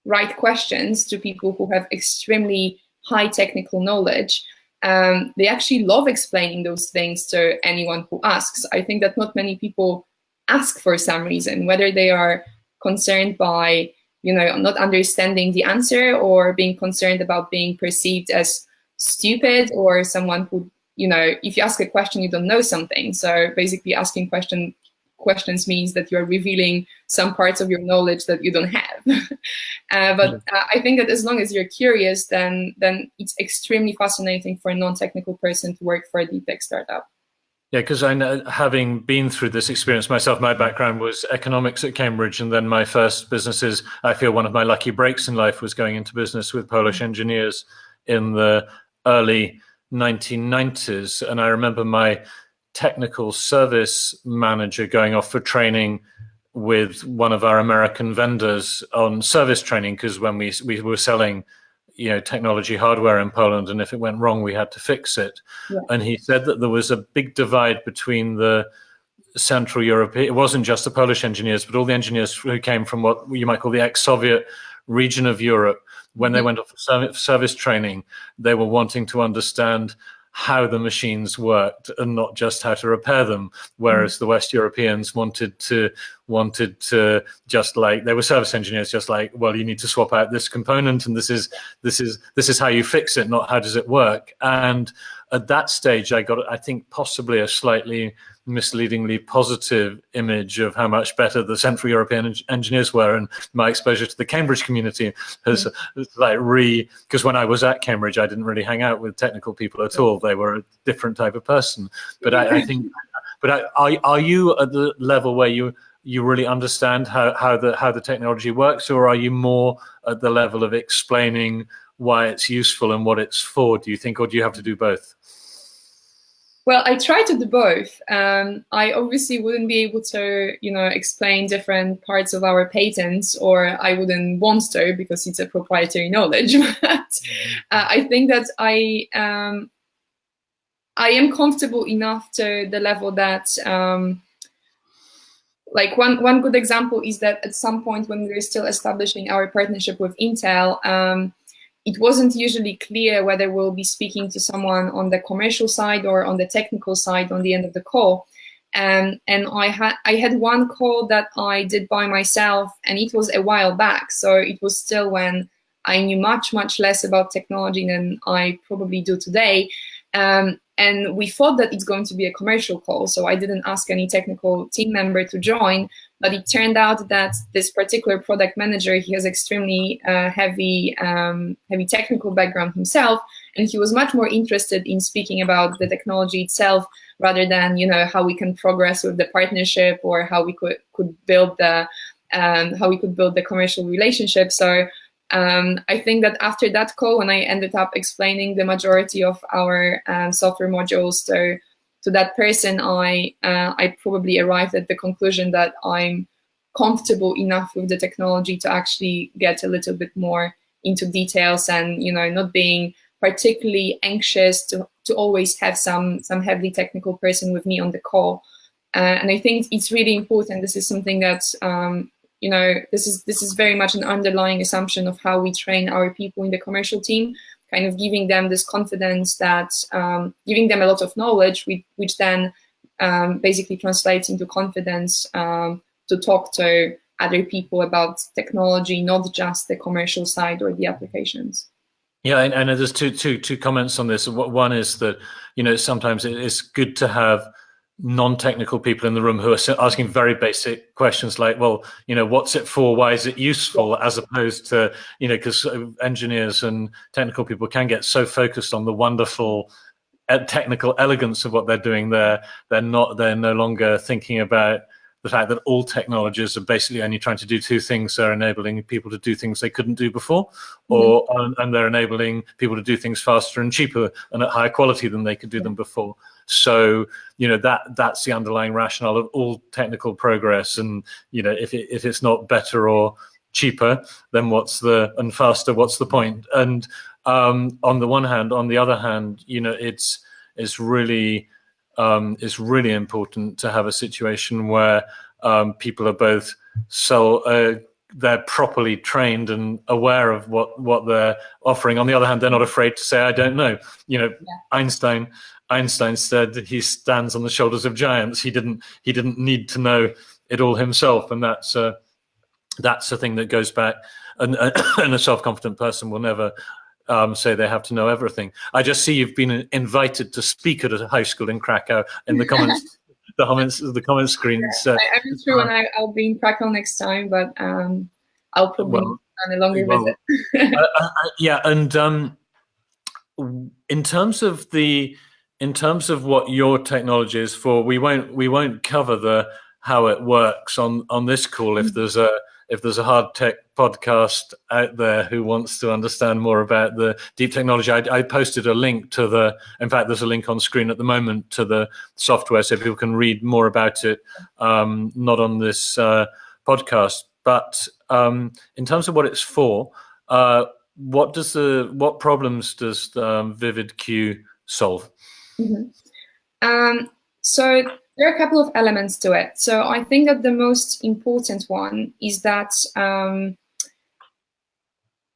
B: right questions to people who have extremely high technical knowledge, they actually love explaining those things to anyone who asks. I think that not many people ask for some reason, whether they are concerned by not understanding the answer, or being concerned about being perceived as stupid, or someone who, if you ask a question, you don't know something. So basically asking questions means that you're revealing some parts of your knowledge that you don't have. But I think that as long as you're curious, then it's extremely fascinating for a non-technical person to work for a deep tech startup.
A: Yeah, because I know, having been through this experience myself, my background was economics at Cambridge, and then my first businesses, I feel one of my lucky breaks in life was going into business with Polish engineers in the early 1990s. And I remember my technical service manager going off for training with one of our American vendors on service training, because when we were selling technology hardware in Poland, and if it went wrong, we had to fix it. Yeah. And he said that there was a big divide between the Central European, it wasn't just the Polish engineers, but all the engineers who came from what you might call the ex-Soviet region of Europe. When they went off for service training, they were wanting to understand how the machines worked and not just how to repair them, whereas the West Europeans wanted to just like, they were service engineers, just like, well, you need to swap out this component, and this is how you fix it, not how does it work. And at that stage, I got, I think, possibly a slightly misleadingly positive image of how much better the Central European engineers were, and my exposure to the Cambridge community has because when I was at Cambridge, I didn't really hang out with technical people at all. They were a different type of person. But I think, are you at the level where you really understand how the technology works, or are you more at the level of explaining why it's useful and what it's for, do you think, or do you have to do both?
B: Well, I try to do both. I obviously wouldn't be able to, explain different parts of our patents, or I wouldn't want to, because it's a proprietary knowledge. But I think that I am comfortable enough to the level that, like one good example is that at some point when we were still establishing our partnership with Intel, it wasn't usually clear whether we'll be speaking to someone on the commercial side or on the technical side on the end of the call. And I had one call that I did by myself, and it was a while back. So it was still when I knew much, much less about technology than I probably do today. And we thought that it's going to be a commercial call, so I didn't ask any technical team member to join. But it turned out that this particular product manager, he has extremely heavy technical background himself, and he was much more interested in speaking about the technology itself rather than how we can progress with the partnership, or how we could build the commercial relationship. So I think that after that call, when I ended up explaining the majority of our software modules to that person, I probably arrived at the conclusion that I'm comfortable enough with the technology to actually get a little bit more into details, and not being particularly anxious to always have some heavily technical person with me on the call. And I think it's really important. This is something that this is very much an underlying assumption of how we train our people in the commercial team, kind of giving them this confidence, that giving them a lot of knowledge, which then basically translates into confidence to talk to other people about technology, not just the commercial side or the applications.
A: Yeah, and there's two comments on this. One is that sometimes it's good to have non-technical people in the room who are asking very basic questions like, well, what's it for? Why is it useful? As opposed to, because engineers and technical people can get so focused on the wonderful technical elegance of what they're doing. They're no longer thinking about the fact that all technologies are basically only trying to do two things. They're enabling people to do things they couldn't do before, and they're enabling people to do things faster and cheaper and at higher quality than they could do them before. So, that's the underlying rationale of all technical progress. And, if it's not better or cheaper, then and faster, what's the point? And on the one hand. On the other hand, it's really important to have a situation where people are both they're properly trained and aware of what they're offering. On the other hand, they're not afraid to say, I don't know. Einstein said he stands on the shoulders of giants. He didn't need to know it all himself, and that's a thing that goes back. And a self-confident person will never say they have to know everything. I just see you've been invited to speak at a high school in Krakow in the comments. The comment screen.
B: I'm not sure when I'll be in Krakow next time, but I'll probably on a longer visit.
A: Yeah, and in terms of what your technology is for, we won't cover how it works on this call. If there's a hard tech podcast out there who wants to understand more about the deep technology, I posted a link to in fact, there's a link on screen at the moment to the software, so people can read more about it, not on this podcast. But in terms of what it's for, what problems does VividQ solve?
B: So there are a couple of elements to it. So I think that the most important one is that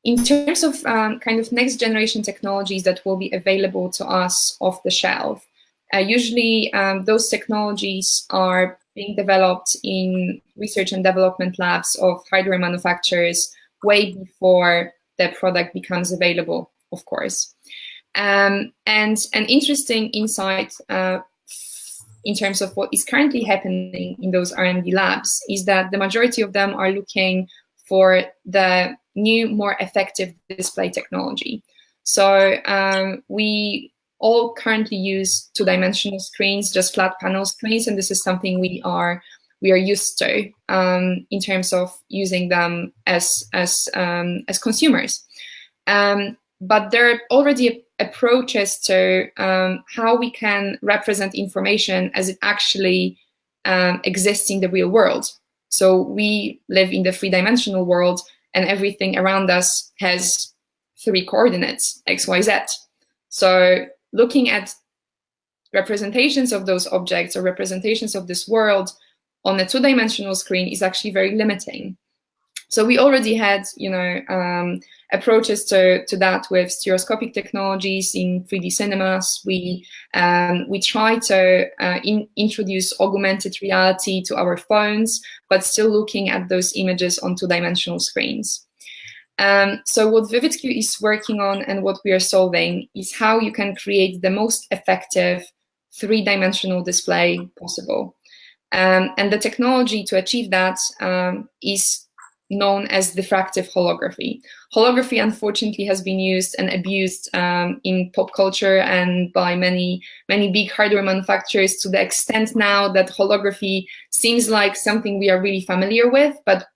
B: in terms of kind of next generation technologies that will be available to us off the shelf, usually those technologies are being developed in research and development labs of hardware manufacturers way before the product becomes available, of course. And an interesting insight in terms of what is currently happening in those R&D labs is that the majority of them are looking for the new, more effective display technology. So we all currently use two-dimensional screens, just flat panel screens, and this is something we are used to in terms of using them as consumers. But there are already approaches to how we can represent information as it actually exists in the real world. So we live in the three-dimensional world, and everything around us has 3 coordinates, X, Y, Z. So looking at representations of those objects or representations of this world on a two-dimensional screen is actually very limiting. So we already had, approaches to that with stereoscopic technologies in 3D cinemas. We try to introduce augmented reality to our phones, but still looking at those images on two-dimensional screens. So what VividQ is working on and what we are solving is how you can create the most effective 3-dimensional display possible. And the technology to achieve that is known as diffractive holography. Holography, unfortunately, has been used and abused in pop culture and by many big hardware manufacturers to the extent now that holography seems like something we are really familiar with, but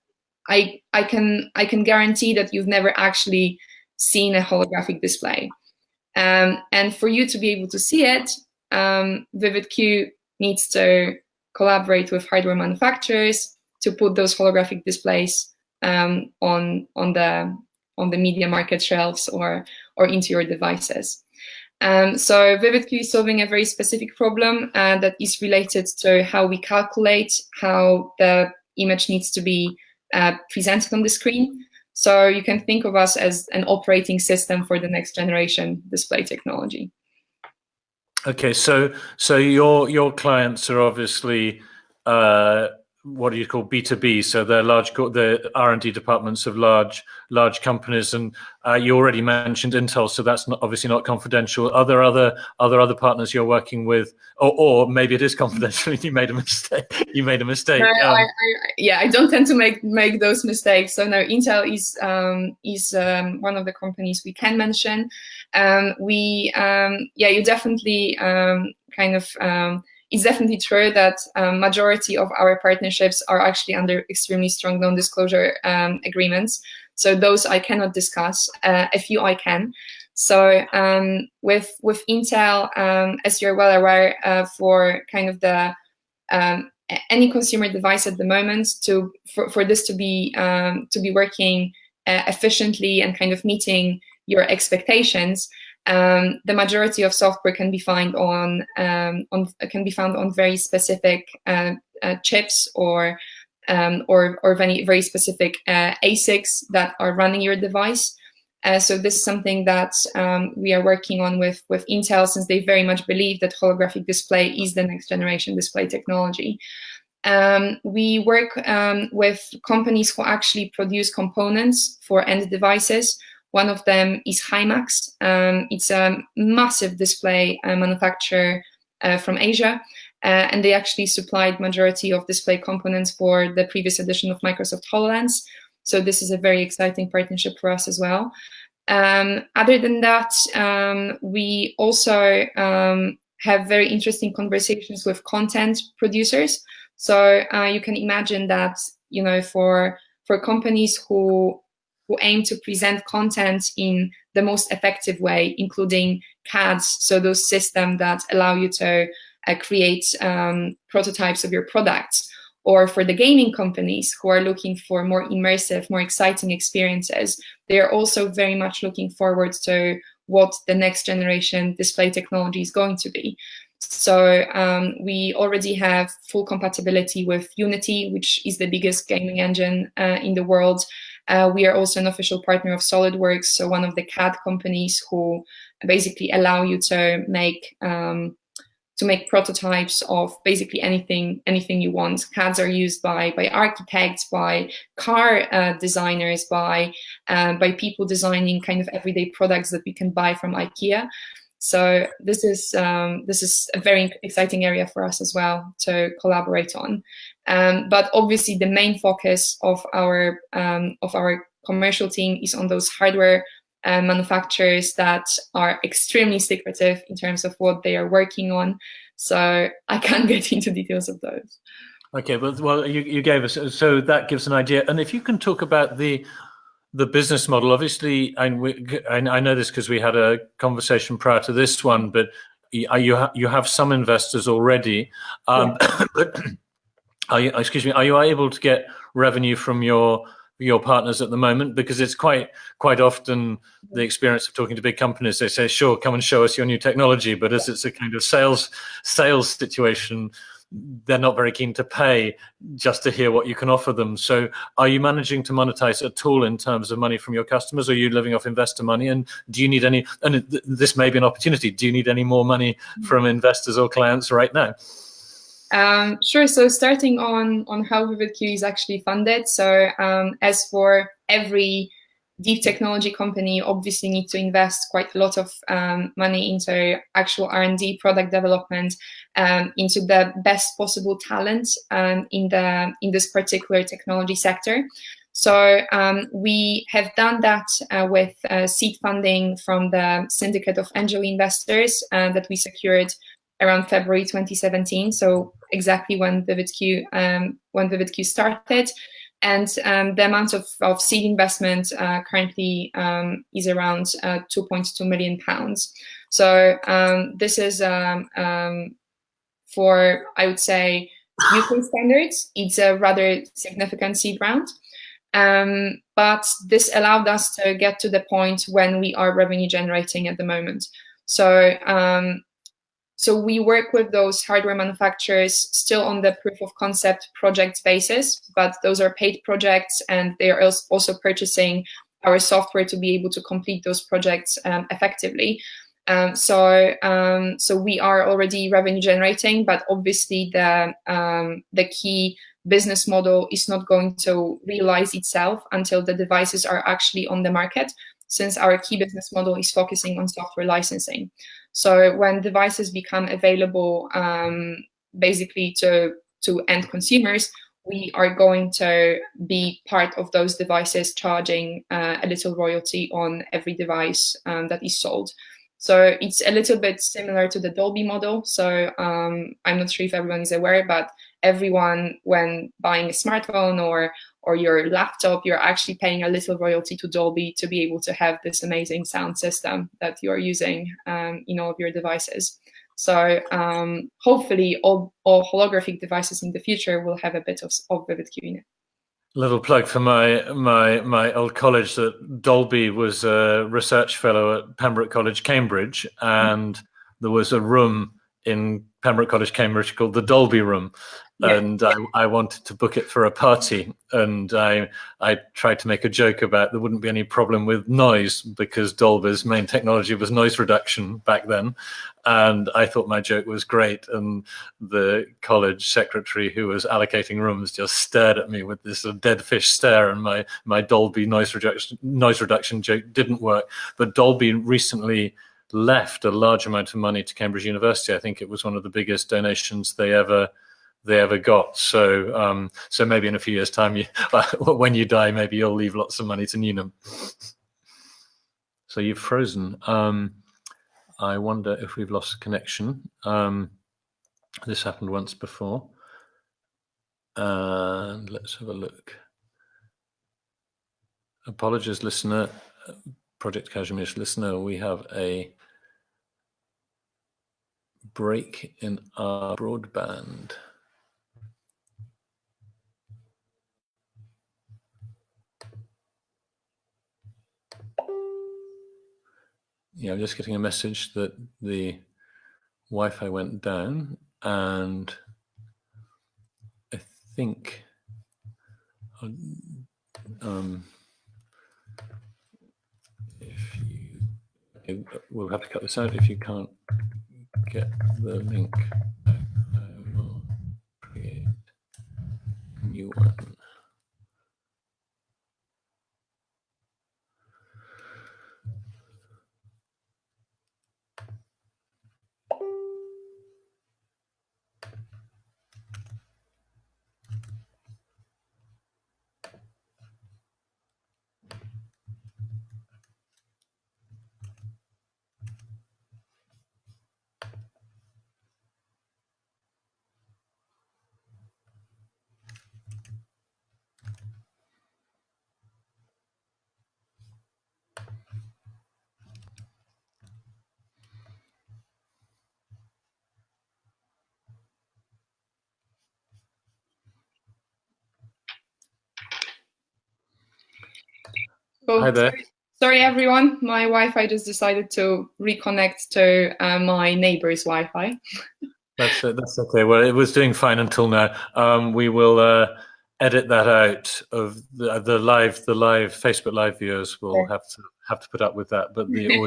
B: I can guarantee that you've never actually seen a holographic display. And for you to be able to see it, VividQ needs to collaborate with hardware manufacturers to put those holographic displays on the media market shelves or into your devices. So VividQ is solving a very specific problem that is related to how we calculate how the image needs to be presented on the screen. So you can think of us as an operating system for the next generation display technology.
A: Okay, so your clients are obviously what do you call B2B? So they're the R&D departments of large companies, and you already mentioned Intel, so that's obviously not confidential. Are there other partners you're working with, or maybe it is confidential and you made a mistake? No,
B: I don't tend to make those mistakes. So no, Intel is one of the companies we can mention. You definitely it's definitely true that majority of our partnerships are actually under extremely strong non-disclosure agreements. So those I cannot discuss. A few I can. So with Intel, as you're well aware, for kind of the any consumer device at the moment, for this to be working efficiently and kind of meeting your expectations, the majority of software can be found on very specific chips or very specific ASICs that are running your device. So this is something that we are working on with Intel, since they very much believe that holographic display is the next generation display technology. We work with companies who actually produce components for end devices. One of them is Himax. It's a massive display manufacturer from Asia, and they actually supplied majority of display components for the previous edition of Microsoft HoloLens. So this is a very exciting partnership for us as well. Other than that, we also have very interesting conversations with content producers. So you can imagine that, you know, for companies who aim to present content in the most effective way, including CADs, so those systems that allow you to create prototypes of your products, or for the gaming companies who are looking for more immersive, more exciting experiences, they are also very much looking forward to what the next generation display technology is going to be. So we already have full compatibility with Unity, which is the biggest gaming engine in the world. We are also an official partner of SolidWorks, so one of the CAD companies who basically allow you to make prototypes of basically anything you want. CADs are used by architects, by car designers, by people designing kind of everyday products that we can buy from IKEA. So this is a very exciting area for us as well to collaborate on. But obviously, the main focus of our commercial team is on those hardware manufacturers that are extremely secretive in terms of what they are working on. So I can't get into details of those.
A: Okay, well, you gave us, so that gives an idea. And if you can talk about the business model, obviously, and I know this because we had a conversation prior to this one, but you have some investors already. But are you able to get revenue from your partners at the moment? Because it's quite often the experience of talking to big companies, they say, sure, come and show us your new technology, but as it's a kind of sales situation, they're not very keen to pay just to hear what you can offer them. So are you managing to monetize at all in terms of money from your customers, or are you living off investor money? And do you need any, and this may be an opportunity, do you need any more money from investors or clients right now?
B: Sure. So starting on how VividQ is actually funded. So as for every deep technology company, you obviously need to invest quite a lot of money into actual R&D, product development, into the best possible talent in this particular technology sector. So we have done that with seed funding from the syndicate of angel investors that we secured around February 2017, so exactly when VividQ started. And the amount of seed investment currently is around £2.2 million. So this is, for, I would say, UK standards, it's a rather significant seed round. But this allowed us to get to the point when we are revenue generating at the moment. So we work with those hardware manufacturers still on the proof of concept project basis, but those are paid projects, and they are also purchasing our software to be able to complete those projects effectively. So we are already revenue generating, but obviously the key business model is not going to realize itself until the devices are actually on the market, since our key business model is focusing on software licensing. So when devices become available basically to end consumers, we are going to be part of those devices, charging a little royalty on every device that is sold. So it's a little bit similar to the Dolby model. So I'm not sure if everyone is aware, but everyone, when buying a smartphone or your laptop, you're actually paying a little royalty to Dolby to be able to have this amazing sound system that you're using in all of your devices. So hopefully all holographic devices in the future will have a bit of VividQ in it.
A: Little plug for my old college, that Dolby was a research fellow at Pembroke College, Cambridge, and there was a room in Pembroke College, Cambridge called the Dolby Room. Yeah. And I wanted to book it for a party, and I tried to make a joke about there wouldn't be any problem with noise because Dolby's main technology was noise reduction back then. And I thought my joke was great, and the college secretary who was allocating rooms just stared at me with this dead fish stare, and my Dolby noise reduction joke didn't work. But Dolby recently left a large amount of money to Cambridge University. I think it was one of the biggest donations they ever got. So so maybe in a few years' time, when you die, maybe you'll leave lots of money to Newnham. So you've frozen. I wonder if we've lost connection. This happened once before. And let's have a look. Apologies, listener, Project Kazimierz listener. We have a break in our broadband. Yeah, I'm just getting a message that the Wi-Fi went down, and I think we'll have to cut this out if you can't get the link. I will create a new one.
B: Oh,
A: hi there.
B: Sorry, everyone. My Wi-Fi just decided to reconnect to my neighbor's Wi-Fi.
A: That's okay. Well, it was doing fine until now. We will edit that out of the live Facebook Live viewers will have to put up with that. But the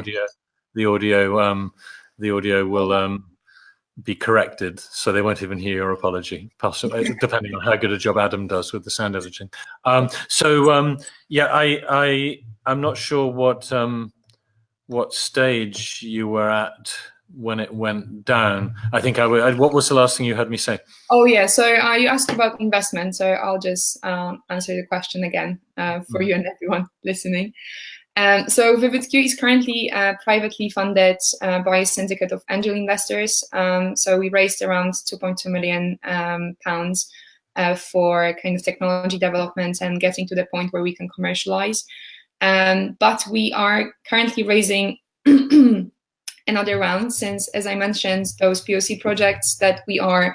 A: audio will be corrected, so they won't even hear your apology, possibly, depending on how good a job Adam does with the sound editing. Yeah, I'm not sure what stage you were at when it went down. I think what was the last thing you heard me say?
B: Oh yeah, so you asked about investment, so I'll just answer the question again for you and everyone listening. So VividQ is currently privately funded by a syndicate of angel investors. So we raised around 2.2 million pounds for kind of technology development and getting to the point where we can commercialize. But we are currently raising another round, since, as I mentioned, those POC projects that we are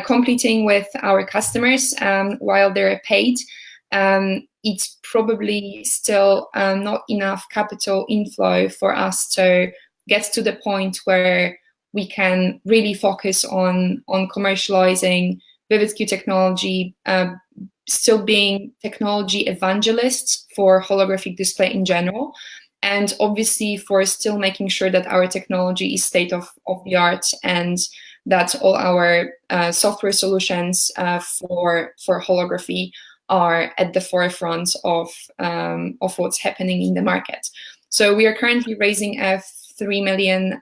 B: completing with our customers while they're paid, it's probably still not enough capital inflow for us to get to the point where we can really focus on commercializing VividQ technology, still being technology evangelists for holographic display in general, and obviously for still making sure that our technology is state of the art and that all our software solutions for holography are at the forefront of what's happening in the market. So we are currently raising a 3 million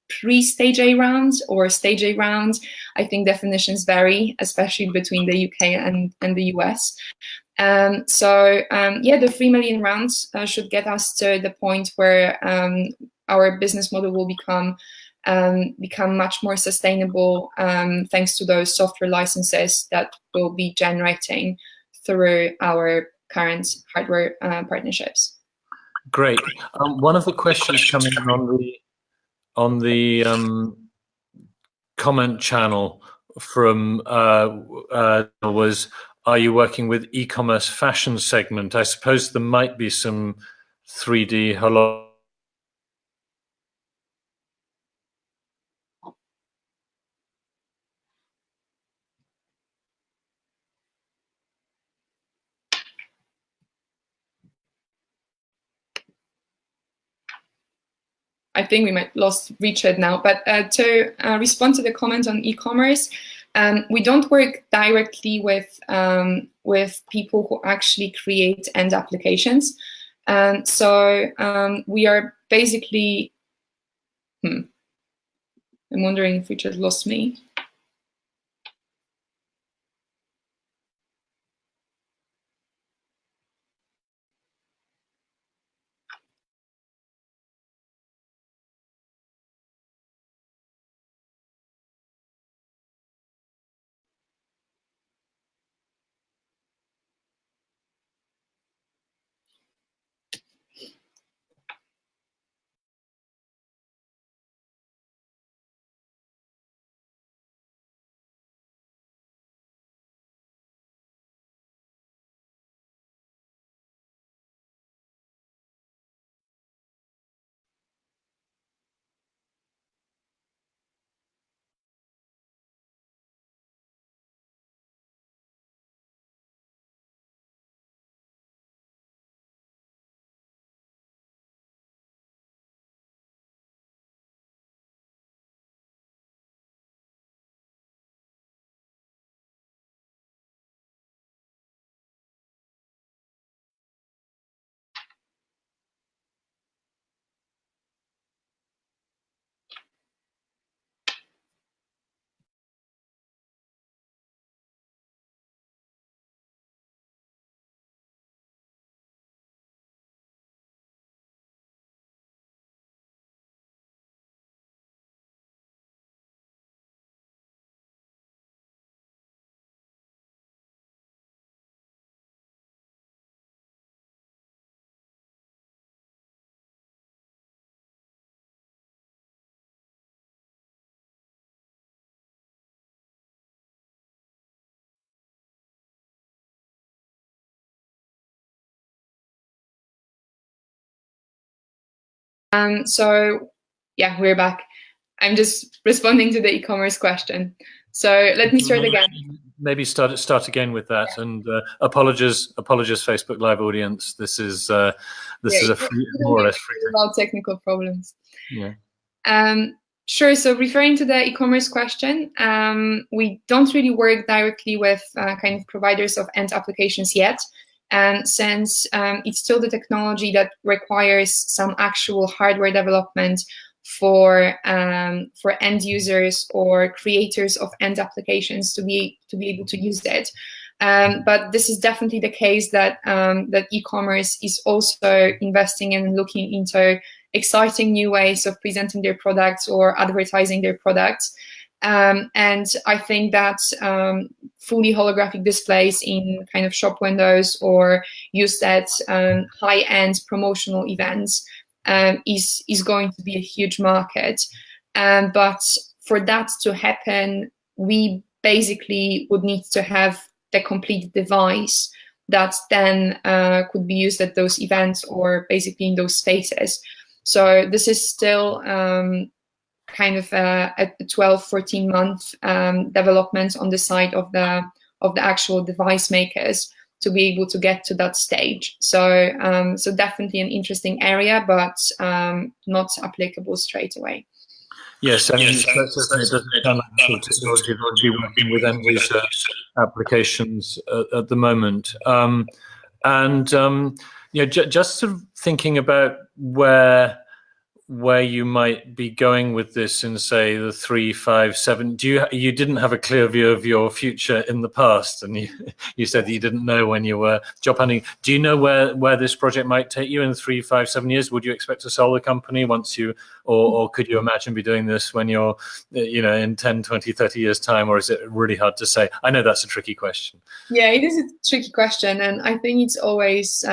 B: pre-stage A round or stage A round. I think definitions vary, especially between the UK and the US. Yeah, the 3 million rounds should get us to the point where our business model will become much more sustainable thanks to those software licenses that we'll be generating through our current hardware partnerships.
A: Great. One of the questions coming on the comment channel from was, are you working with e-commerce fashion segment? I suppose there might be some 3D
B: I think we might lost Richard now, but to respond to the comment on e-commerce, we don't work directly with people who actually create end applications. So we are basically, I'm wondering if Richard lost me. So yeah, we're back. I'm just responding to the e-commerce question. So let me start again.
A: Maybe start again with that. Yeah. And apologies, Facebook Live audience. This is a free, more or less free.
B: About technical problems.
A: Yeah.
B: Sure. So referring to the e-commerce question, we don't really work directly with kind of providers of end applications yet. And since it's still the technology that requires some actual hardware development for end users or creators of end applications to be able to use it. But this is definitely the case that that e-commerce is also investing in and looking into exciting new ways of presenting their products or advertising their products. And I think that fully holographic displays in kind of shop windows or used at high-end promotional events is going to be a huge market. But for that to happen, we basically would need to have the complete device that then could be used at those events or basically in those spaces. So this is still kind of a 12, 14 month development on the side of the actual device makers to be able to get to that stage. So so definitely an interesting area, but not applicable straight away.
A: Yes, I mean, it doesn't sound like technology that would be working with end user applications at the moment. You know, just sort of thinking about where you might be going with this in, say, the 3, 5, 7. You didn't have a clear view of your future in the past, and you said that you didn't know when you were job hunting. Do you know where this project might take you in 3, 5, 7 years? Would you expect to sell the company once you, or could you imagine be doing this when you're, you know, in 10, 20, 30 years time, or is it really hard to say? I know that's a tricky question.
B: Yeah, it is a tricky question, and I think it's always.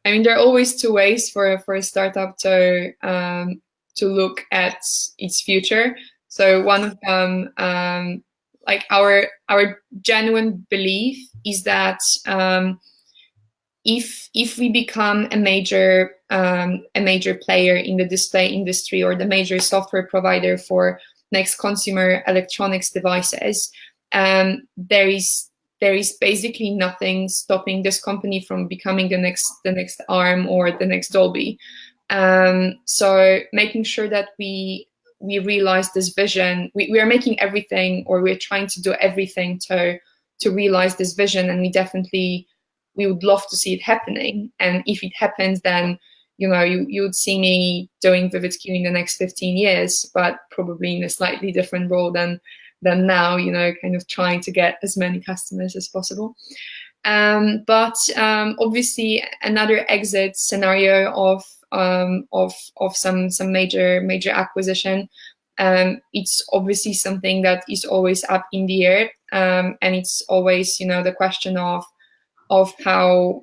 B: I mean, there are always two ways for a startup to look at its future. So one of them, like our genuine belief is that if we become a major player in the display industry or the major software provider for next consumer electronics devices, there is basically nothing stopping this company from becoming the next ARM or the next Dolby. So making sure that we realize this vision, we are making everything, or we're trying to do everything to realize this vision, and we would love to see it happening. And if it happens, then you would see me doing VividQ in the next 15 years, but probably in a slightly different role than now, kind of trying to get as many customers as possible. But obviously another exit scenario of some major acquisition, it's obviously something that is always up in the air, and it's always the question of how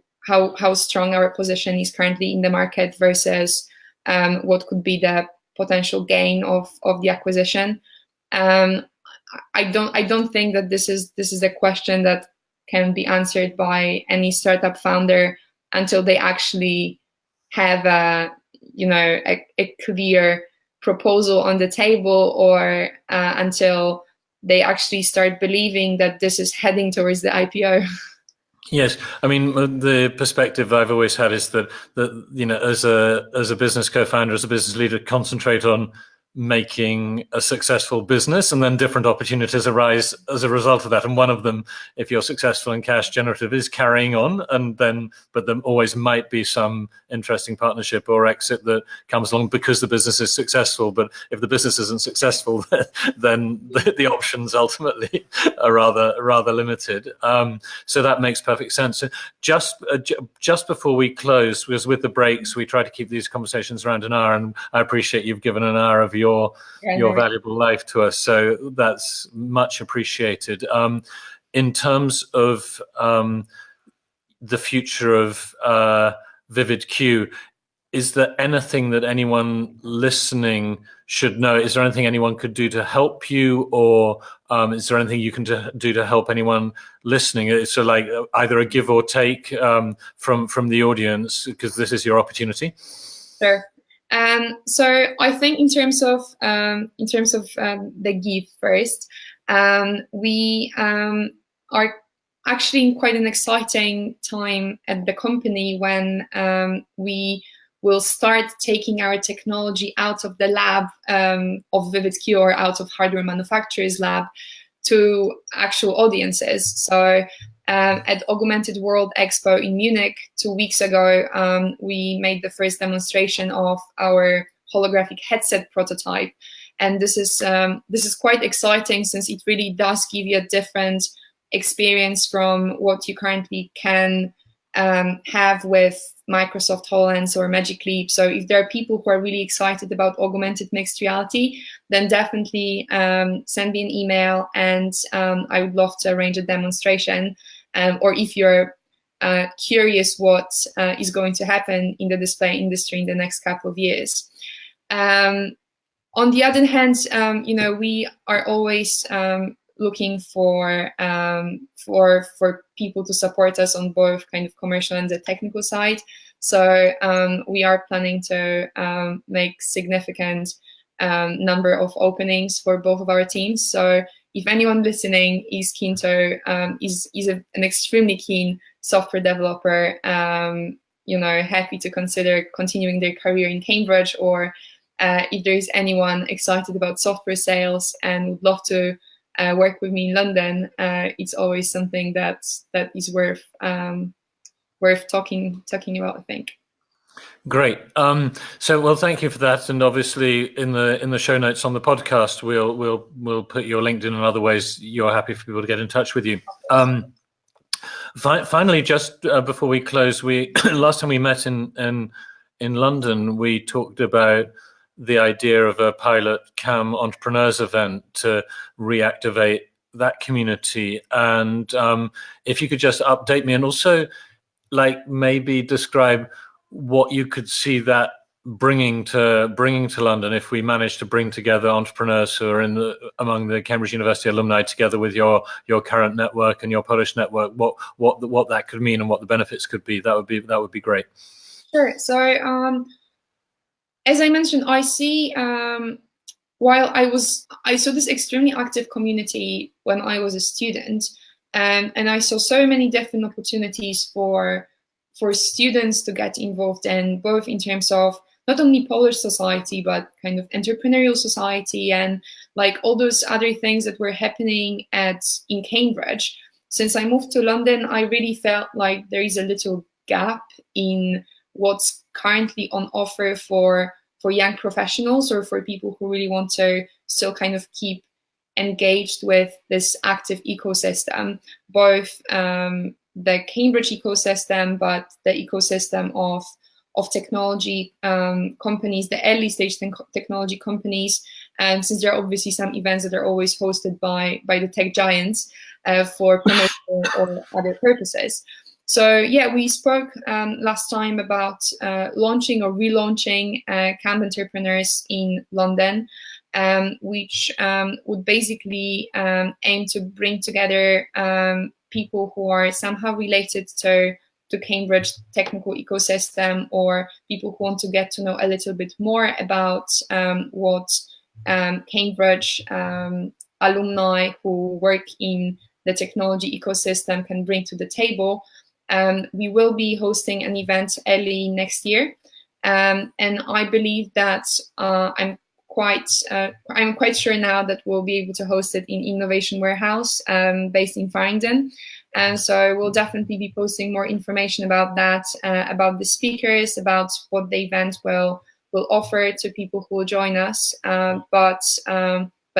B: strong our position is currently in the market versus what could be the potential gain of the acquisition. I don't think that this is a question that can be answered by any startup founder until they actually have a clear proposal on the table, or until they actually start believing that this is heading towards the IPO.
A: Yes, I mean, the perspective I've always had is that as a business co-founder, as a business leader, concentrate on making a successful business, and then different opportunities arise as a result of that. And one of them, if you're successful and cash generative, is carrying on, but there always might be some interesting partnership or exit that comes along because the business is successful. But if the business isn't successful, then the options ultimately are rather limited. So that makes perfect sense. Just before we close, because with the breaks we try to keep these conversations around an hour, and I appreciate you've given an hour of your valuable life to us, so that's much appreciated. In terms of the future of VividQ, is there anything that anyone listening should know? Is there anything anyone could do to help you, or is there anything you can do to help anyone listening? So like either a give or take from the audience, because this is your opportunity.
B: Sure. So I think in terms of the give first, we are actually in quite an exciting time at the company when we will start taking our technology out of the lab of VividQ, or out of hardware manufacturers' lab, to actual audiences. So at Augmented World Expo in Munich 2 weeks ago, we made the first demonstration of our holographic headset prototype, and this is quite exciting, since it really does give you a different experience from what you currently can have with Microsoft HoloLens or Magic Leap. So if there are people who are really excited about augmented mixed reality, then definitely send me an email, and I would love to arrange a demonstration. Or if you're curious what is going to happen in the display industry in the next couple of years. On the other hand, we are always looking for people to support us on both kind of commercial and the technical side. So we are planning to make significant number of openings for both of our teams. So if anyone listening is keen to is an extremely keen software developer, happy to consider continuing their career in Cambridge, or if there is anyone excited about software sales and would love to work with me in London, it's always something that is worth talking about, I think.
A: Great. So thank you for that. And obviously in the show notes on the podcast, we'll put your LinkedIn and other ways you're happy for people to get in touch with you. Finally, just before we close, last time we met in London, we talked about the idea of a pilot CAM entrepreneurs event to reactivate that community. And if you could just update me, and also like maybe describe what you could see that bringing to London, if we manage to bring together entrepreneurs who are among the Cambridge University alumni together with your current network and your Polish network, what that could mean and what the benefits could be, that would be great.
B: Sure. So as I mentioned, I see while I saw this extremely active community when I was a student, and I saw so many different opportunities for students to get involved in, both in terms of not only Polish society, but kind of entrepreneurial society and like all those other things that were happening in Cambridge. Since I moved to London, I really felt like there is a little gap in what's currently on offer for young professionals or for people who really want to still kind of keep engaged with this active ecosystem, both the Cambridge ecosystem, but the ecosystem of technology companies, the early stage technology companies, and since there are obviously some events that are always hosted by the tech giants for promotion or other purposes. So yeah, we spoke last time about launching or relaunching Camp Entrepreneurs in London, which would basically aim to bring together people who are somehow related to Cambridge technical ecosystem, or people who want to get to know a little bit more about what Cambridge alumni who work in the technology ecosystem can bring to the table. We will be hosting an event early next year, and I believe that I'm quite sure now that we'll be able to host it in Innovation Warehouse based in Farringdon. And so we'll definitely be posting more information about that, about the speakers, about what the event will offer to people who will join us. But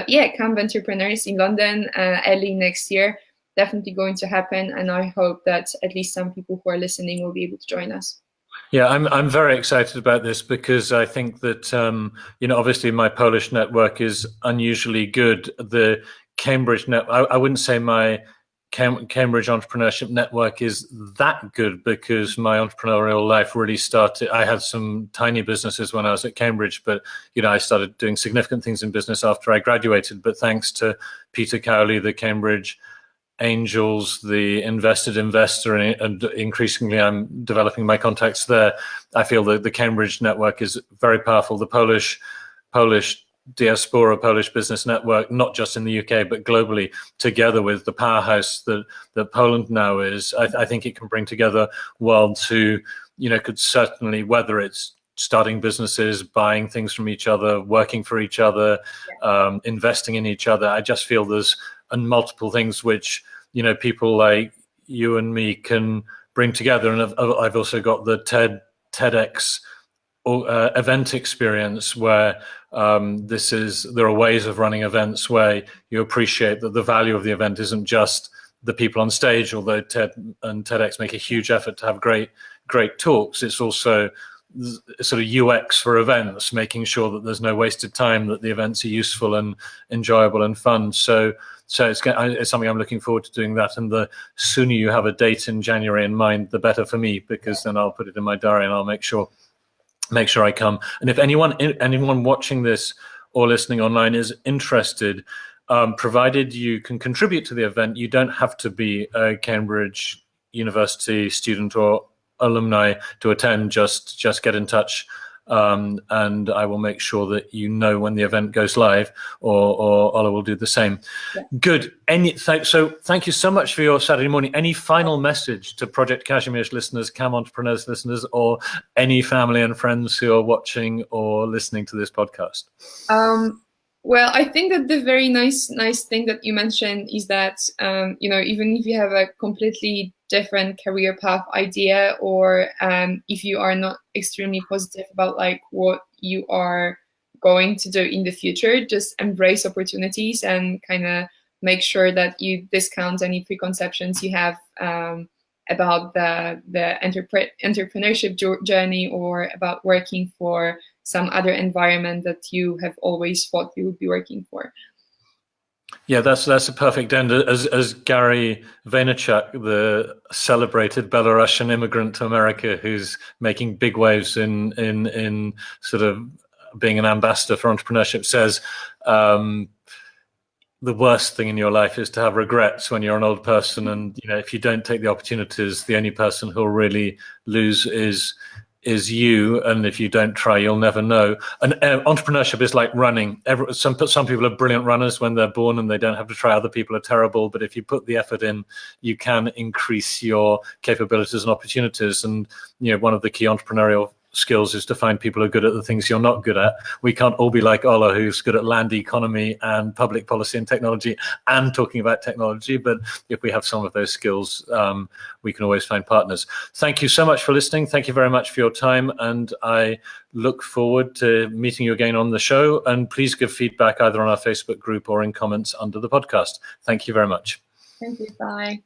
B: yeah, Camp Entrepreneurs in London early next year, definitely going to happen. And I hope that at least some people who are listening will be able to join us.
A: Yeah, I'm very excited about this because I think that obviously my Polish network is unusually good. The Cambridge I wouldn't say my Cambridge entrepreneurship network is that good because my entrepreneurial life really started. I had some tiny businesses when I was at Cambridge, but I started doing significant things in business after I graduated. But thanks to Peter Cowley, the Cambridge Angels, the invested investor, and increasingly I'm developing my contacts there. I feel that the Cambridge network is very powerful. The Polish diaspora, Polish business network, not just in the UK but globally, together with the powerhouse that Poland now is, I think it can bring together worlds who could certainly, whether it's starting businesses, buying things from each other, working for each other, investing in each other. I just feel there's multiple things which people like you and me can bring together. And I've also got the TEDx event experience where there are ways of running events where you appreciate that the value of the event isn't just the people on stage, although TED and TEDx make a huge effort to have great talks. It's also sort of UX for events, making sure that there's no wasted time, that the events are useful and enjoyable and fun. So it's something I'm looking forward to doing that. And the sooner you have a date in January in mind, the better for me, because then I'll put it in my diary and I'll make sure I come. And if anyone watching this or listening online is interested, provided you can contribute to the event, you don't have to be a Cambridge University student or alumni to attend. Just get in touch, and I will make sure that when the event goes live, or Ola will do the same. Yeah. Good. So thank you so much for your Saturday morning. Any final message to Project Kazimierz listeners, Cam Entrepreneurs listeners, or any family and friends who are watching or listening to this podcast?
B: Well, I think that the very nice thing that you mentioned is that, even if you have a completely different career path idea, or if you are not extremely positive about like what you are going to do in the future, just embrace opportunities and kind of make sure that you discount any preconceptions you have about the entrepreneurship journey, or about working for some other environment that you have always thought you would be working for.
A: Yeah, that's a perfect end. As Gary Vaynerchuk, the celebrated Belarusian immigrant to America, who's making big waves in sort of being an ambassador for entrepreneurship, says, the worst thing in your life is to have regrets when you're an old person, and if you don't take the opportunities, the only person who'll really lose is you, and if you don't try, you'll never know. And entrepreneurship is like running. Some people are brilliant runners when they're born and they don't have to try. Other people are terrible, but if you put the effort in, you can increase your capabilities and opportunities. And one of the key entrepreneurial skills is to find people who are good at the things you're not good at. We can't all be like Ola, who's good at land economy and public policy and technology and talking about technology. But if we have some of those skills, we can always find partners. Thank you so much for listening. Thank you very much for your time. And I look forward to meeting you again on the show. And please give feedback either on our Facebook group or in comments under the podcast. Thank you very much.
B: Thank you. Bye.